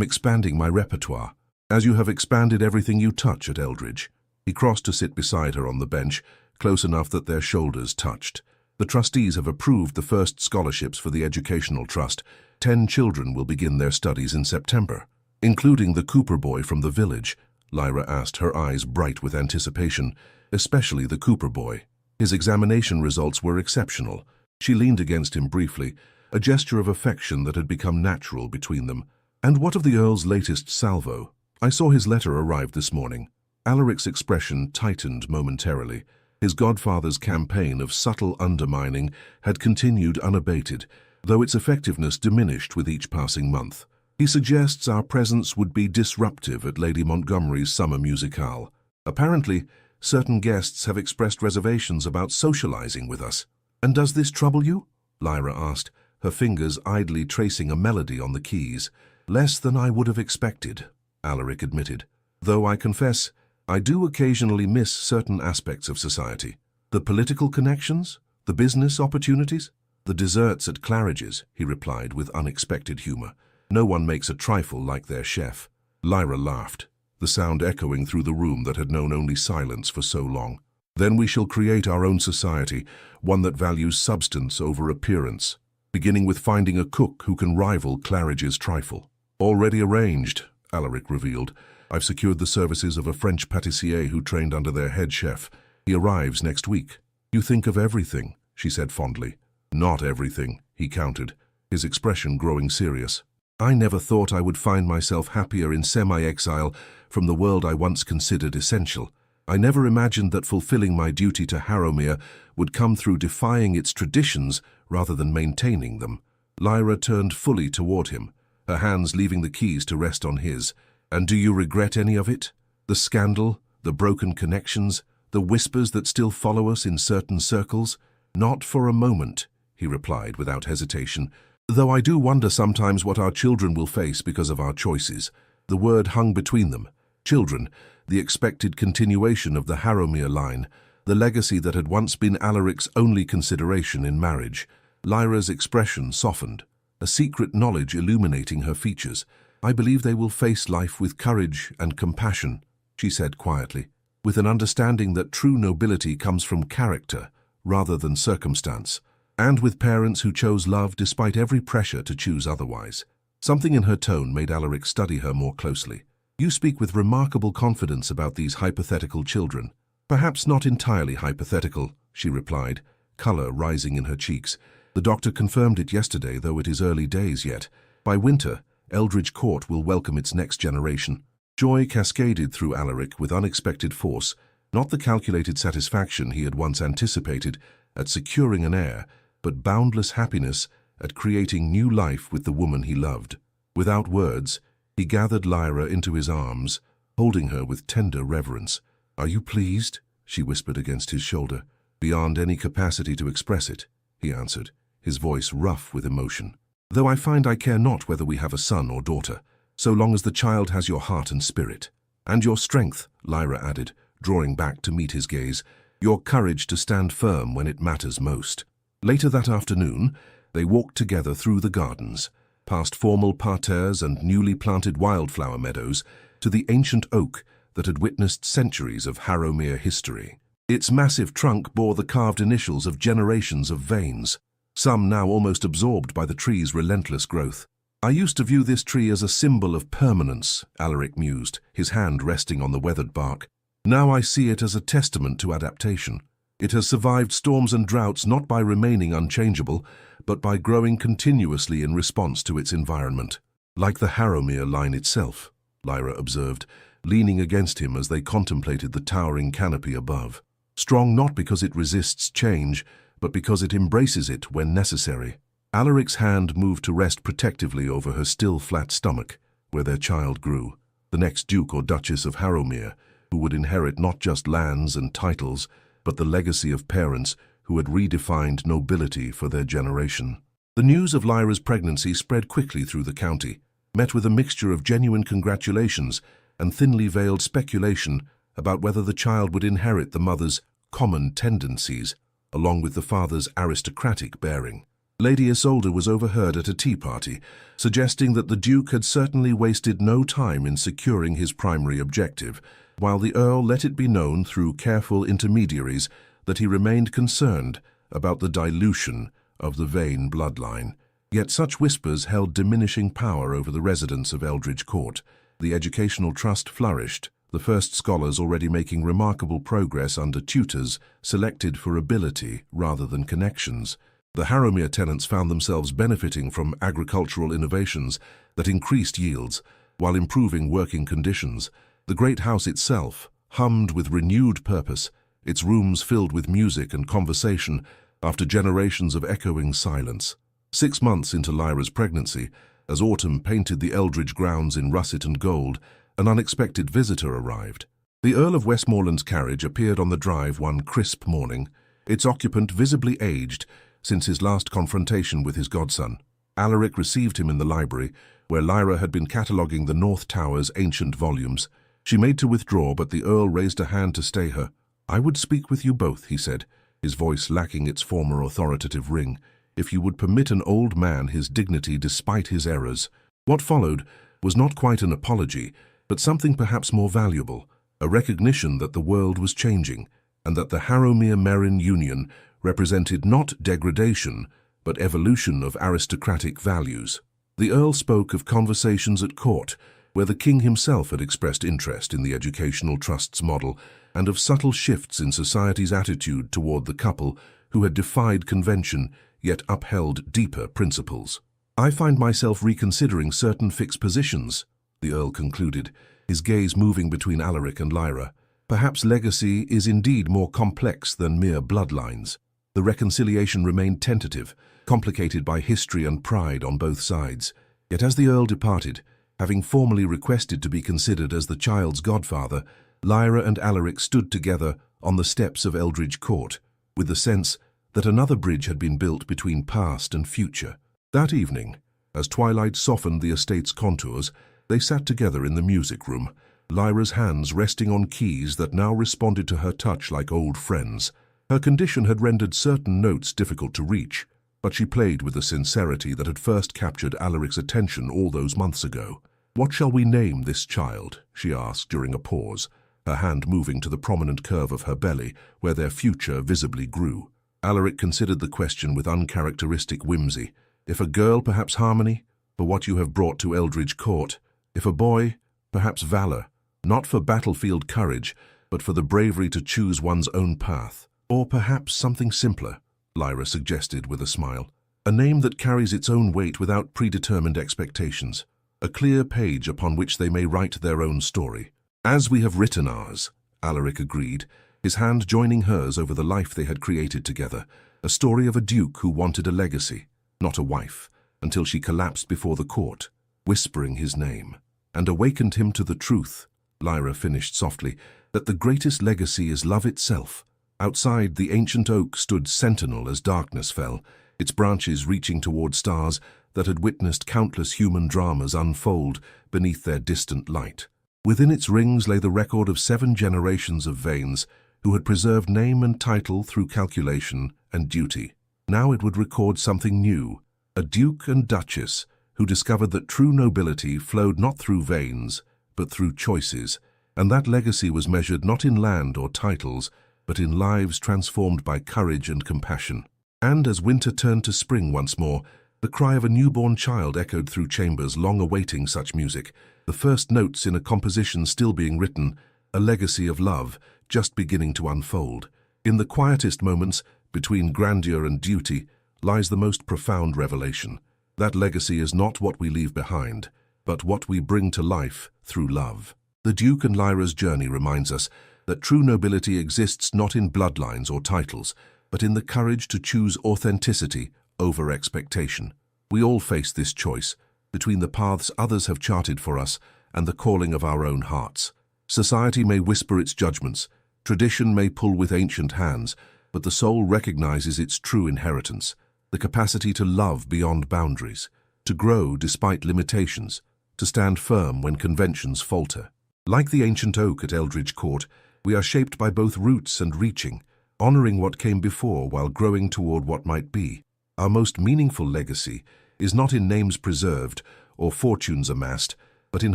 expanding my repertoire, as you have expanded everything you touch at Eldridge." He crossed to sit beside her on the bench, close enough that their shoulders touched. "The trustees have approved the first scholarships for the Educational Trust. 10 children will begin their studies in September." "Including the Cooper boy from the village?" Lyra asked, her eyes bright with anticipation. "Especially the Cooper boy. His examination results were exceptional." She leaned against him briefly, a gesture of affection that had become natural between them. "And what of the Earl's latest salvo? I saw his letter arrive this morning." Alaric's expression tightened momentarily. His godfather's campaign of subtle undermining had continued unabated, though its effectiveness diminished with each passing month. "He suggests our presence would be disruptive at Lady Montgomery's summer musicale. Apparently, certain guests have expressed reservations about socializing with us." "And does this trouble you?" Lyra asked, her fingers idly tracing a melody on the keys. "Less than I would have expected," Alaric admitted. "Though I confess, I do occasionally miss certain aspects of society. The political connections, the business opportunities, the desserts at Claridge's," he replied with unexpected humor. "No one makes a trifle like their chef." Lyra laughed, the sound echoing through the room that had known only silence for so long. "Then we shall create our own society, one that values substance over appearance, beginning with finding a cook who can rival Claridge's trifle." "Already arranged," Alaric revealed. "I've secured the services of a French pâtissier who trained under their head chef. He arrives next week." "You think of everything," she said fondly. "Not everything," he countered, his expression growing serious. "I never thought I would find myself happier in semi-exile from the world I once considered essential. I never imagined that fulfilling my duty to Harrowmere would come through defying its traditions rather than maintaining them." Lyra turned fully toward him, her hands leaving the keys to rest on his. "And do you regret any of it? The scandal, the broken connections, the whispers that still follow us in certain circles?" "Not for a moment," he replied without hesitation, "though I do wonder sometimes what our children will face because of our choices." The word hung between them. Children, the expected continuation of the Harrowmere line, the legacy that had once been Alaric's only consideration in marriage. Lyra's expression softened, a secret knowledge illuminating her features. "I believe they will face life with courage and compassion," she said quietly, "with an understanding that true nobility comes from character rather than circumstance, and with parents who chose love despite every pressure to choose otherwise." Something in her tone made Alaric study her more closely. "You speak with remarkable confidence about these hypothetical children." "Perhaps not entirely hypothetical," she replied, color rising in her cheeks. "The doctor confirmed it yesterday, though it is early days yet. By winter, Eldridge Court will welcome its next generation." Joy cascaded through Alaric with unexpected force, not the calculated satisfaction he had once anticipated at securing an heir, but boundless happiness at creating new life with the woman he loved. Without words, he gathered Lyra into his arms, holding her with tender reverence. "Are you pleased?" she whispered against his shoulder. "Beyond any capacity to express it," he answered, his voice rough with emotion. "Though I find I care not whether we have a son or daughter, so long as the child has your heart and spirit. And your strength," Lyra added, drawing back to meet his gaze, "your courage to stand firm when it matters most." Later that afternoon, they walked together through the gardens, past formal parterres and newly planted wildflower meadows, to the ancient oak that had witnessed centuries of Harrowmere history. Its massive trunk bore the carved initials of generations of veins, some now almost absorbed by the tree's relentless growth. "I used to view this tree as a symbol of permanence," Alaric mused, his hand resting on the weathered bark. "Now I see it as a testament to adaptation. It has survived storms and droughts not by remaining unchangeable, but by growing continuously in response to its environment." "Like the Harrowmere line itself," Lyra observed, leaning against him as they contemplated the towering canopy above. "Strong not because it resists change, but because it embraces it when necessary." Alaric's hand moved to rest protectively over her still flat stomach, where their child grew, the next Duke or Duchess of Harrowmere, who would inherit not just lands and titles, but the legacy of parents who had redefined nobility for their generation. The news of Lyra's pregnancy spread quickly through the county, met with a mixture of genuine congratulations and thinly veiled speculation about whether the child would inherit the mother's common tendencies, along with the father's aristocratic bearing. Lady Isolde was overheard at a tea party, suggesting that the Duke had certainly wasted no time in securing his primary objective, while the Earl let it be known through careful intermediaries that he remained concerned about the dilution of the Vane bloodline. Yet such whispers held diminishing power over the residents of Eldridge Court. The educational trust flourished, the first scholars already making remarkable progress under tutors selected for ability rather than connections. The Harrowmere tenants found themselves benefiting from agricultural innovations that increased yields while improving working conditions. The great house itself hummed with renewed purpose, its rooms filled with music and conversation after generations of echoing silence. 6 months into Lyra's pregnancy, as autumn painted the Eldridge grounds in russet and gold, an unexpected visitor arrived. The Earl of Westmoreland's carriage appeared on the drive one crisp morning, its occupant visibly aged since his last confrontation with his godson. Alaric received him in the library, where Lyra had been cataloguing the North Tower's ancient volumes. She made to withdraw, but the Earl raised a hand to stay her. "I would speak with you both," he said, his voice lacking its former authoritative ring, "if you would permit an old man his dignity despite his errors." What followed was not quite an apology, but something perhaps more valuable, a recognition that the world was changing, and that the Harrowmere-Merrin union represented not degradation, but evolution of aristocratic values. The Earl spoke of conversations at court, where the king himself had expressed interest in the educational trust's model, and of subtle shifts in society's attitude toward the couple who had defied convention yet upheld deeper principles. "I find myself reconsidering certain fixed positions," the Earl concluded, his gaze moving between Alaric and Lyra. "Perhaps legacy is indeed more complex than mere bloodlines." The reconciliation remained tentative, complicated by history and pride on both sides. Yet as the Earl departed, having formally requested to be considered as the child's godfather, Lyra and Alaric stood together on the steps of Eldridge Court, with the sense that another bridge had been built between past and future. That evening, as twilight softened the estate's contours, they sat together in the music room, Lyra's hands resting on keys that now responded to her touch like old friends. Her condition had rendered certain notes difficult to reach, but she played with the sincerity that had first captured Alaric's attention all those months ago. "What shall we name this child?" she asked during a pause, her hand moving to the prominent curve of her belly, where their future visibly grew. Alaric considered the question with uncharacteristic whimsy. "If a girl, perhaps Harmony, for what you have brought to Eldridge Court. If a boy, perhaps Valor, not for battlefield courage, but for the bravery to choose one's own path. Or perhaps something simpler," Lyra suggested with a smile. "A name that carries its own weight without predetermined expectations. A clear page upon which they may write their own story." "As we have written ours," Alaric agreed, his hand joining hers over the life they had created together, a story of a duke who wanted a legacy, not a wife, until she collapsed before the court, whispering his name, and awakened him to the truth, Lyra finished softly, that the greatest legacy is love itself. Outside, the ancient oak stood sentinel as darkness fell, its branches reaching toward stars that had witnessed countless human dramas unfold beneath their distant light. Within its rings lay the record of 7 generations of Vanes who had preserved name and title through calculation and duty. Now it would record something new, a duke and duchess who discovered that true nobility flowed not through veins, but through choices, and that legacy was measured not in land or titles, but in lives transformed by courage and compassion. And as winter turned to spring once more, the cry of a newborn child echoed through chambers long awaiting such music, the first notes in a composition still being written, a legacy of love just beginning to unfold. In the quietest moments, between grandeur and duty, lies the most profound revelation. That legacy is not what we leave behind, but what we bring to life through love. The Duke and Lyra's journey reminds us that true nobility exists not in bloodlines or titles, but in the courage to choose authenticity over expectation. We all face this choice, between the paths others have charted for us and the calling of our own hearts. Society may whisper its judgments, tradition may pull with ancient hands, but the soul recognizes its true inheritance, the capacity to love beyond boundaries, to grow despite limitations, to stand firm when conventions falter. Like the ancient oak at Eldridge Court, we are shaped by both roots and reaching, honoring what came before while growing toward what might be. Our most meaningful legacy is not in names preserved or fortunes amassed, but in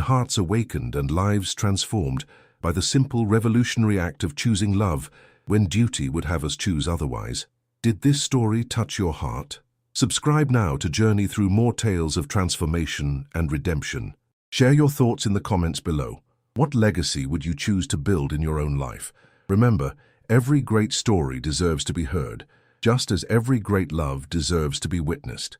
hearts awakened and lives transformed by the simple revolutionary act of choosing love when duty would have us choose otherwise. Did this story touch your heart? Subscribe now to journey through more tales of transformation and redemption. Share your thoughts in the comments below. What legacy would you choose to build in your own life? Remember, every great story deserves to be heard, just as every great love deserves to be witnessed.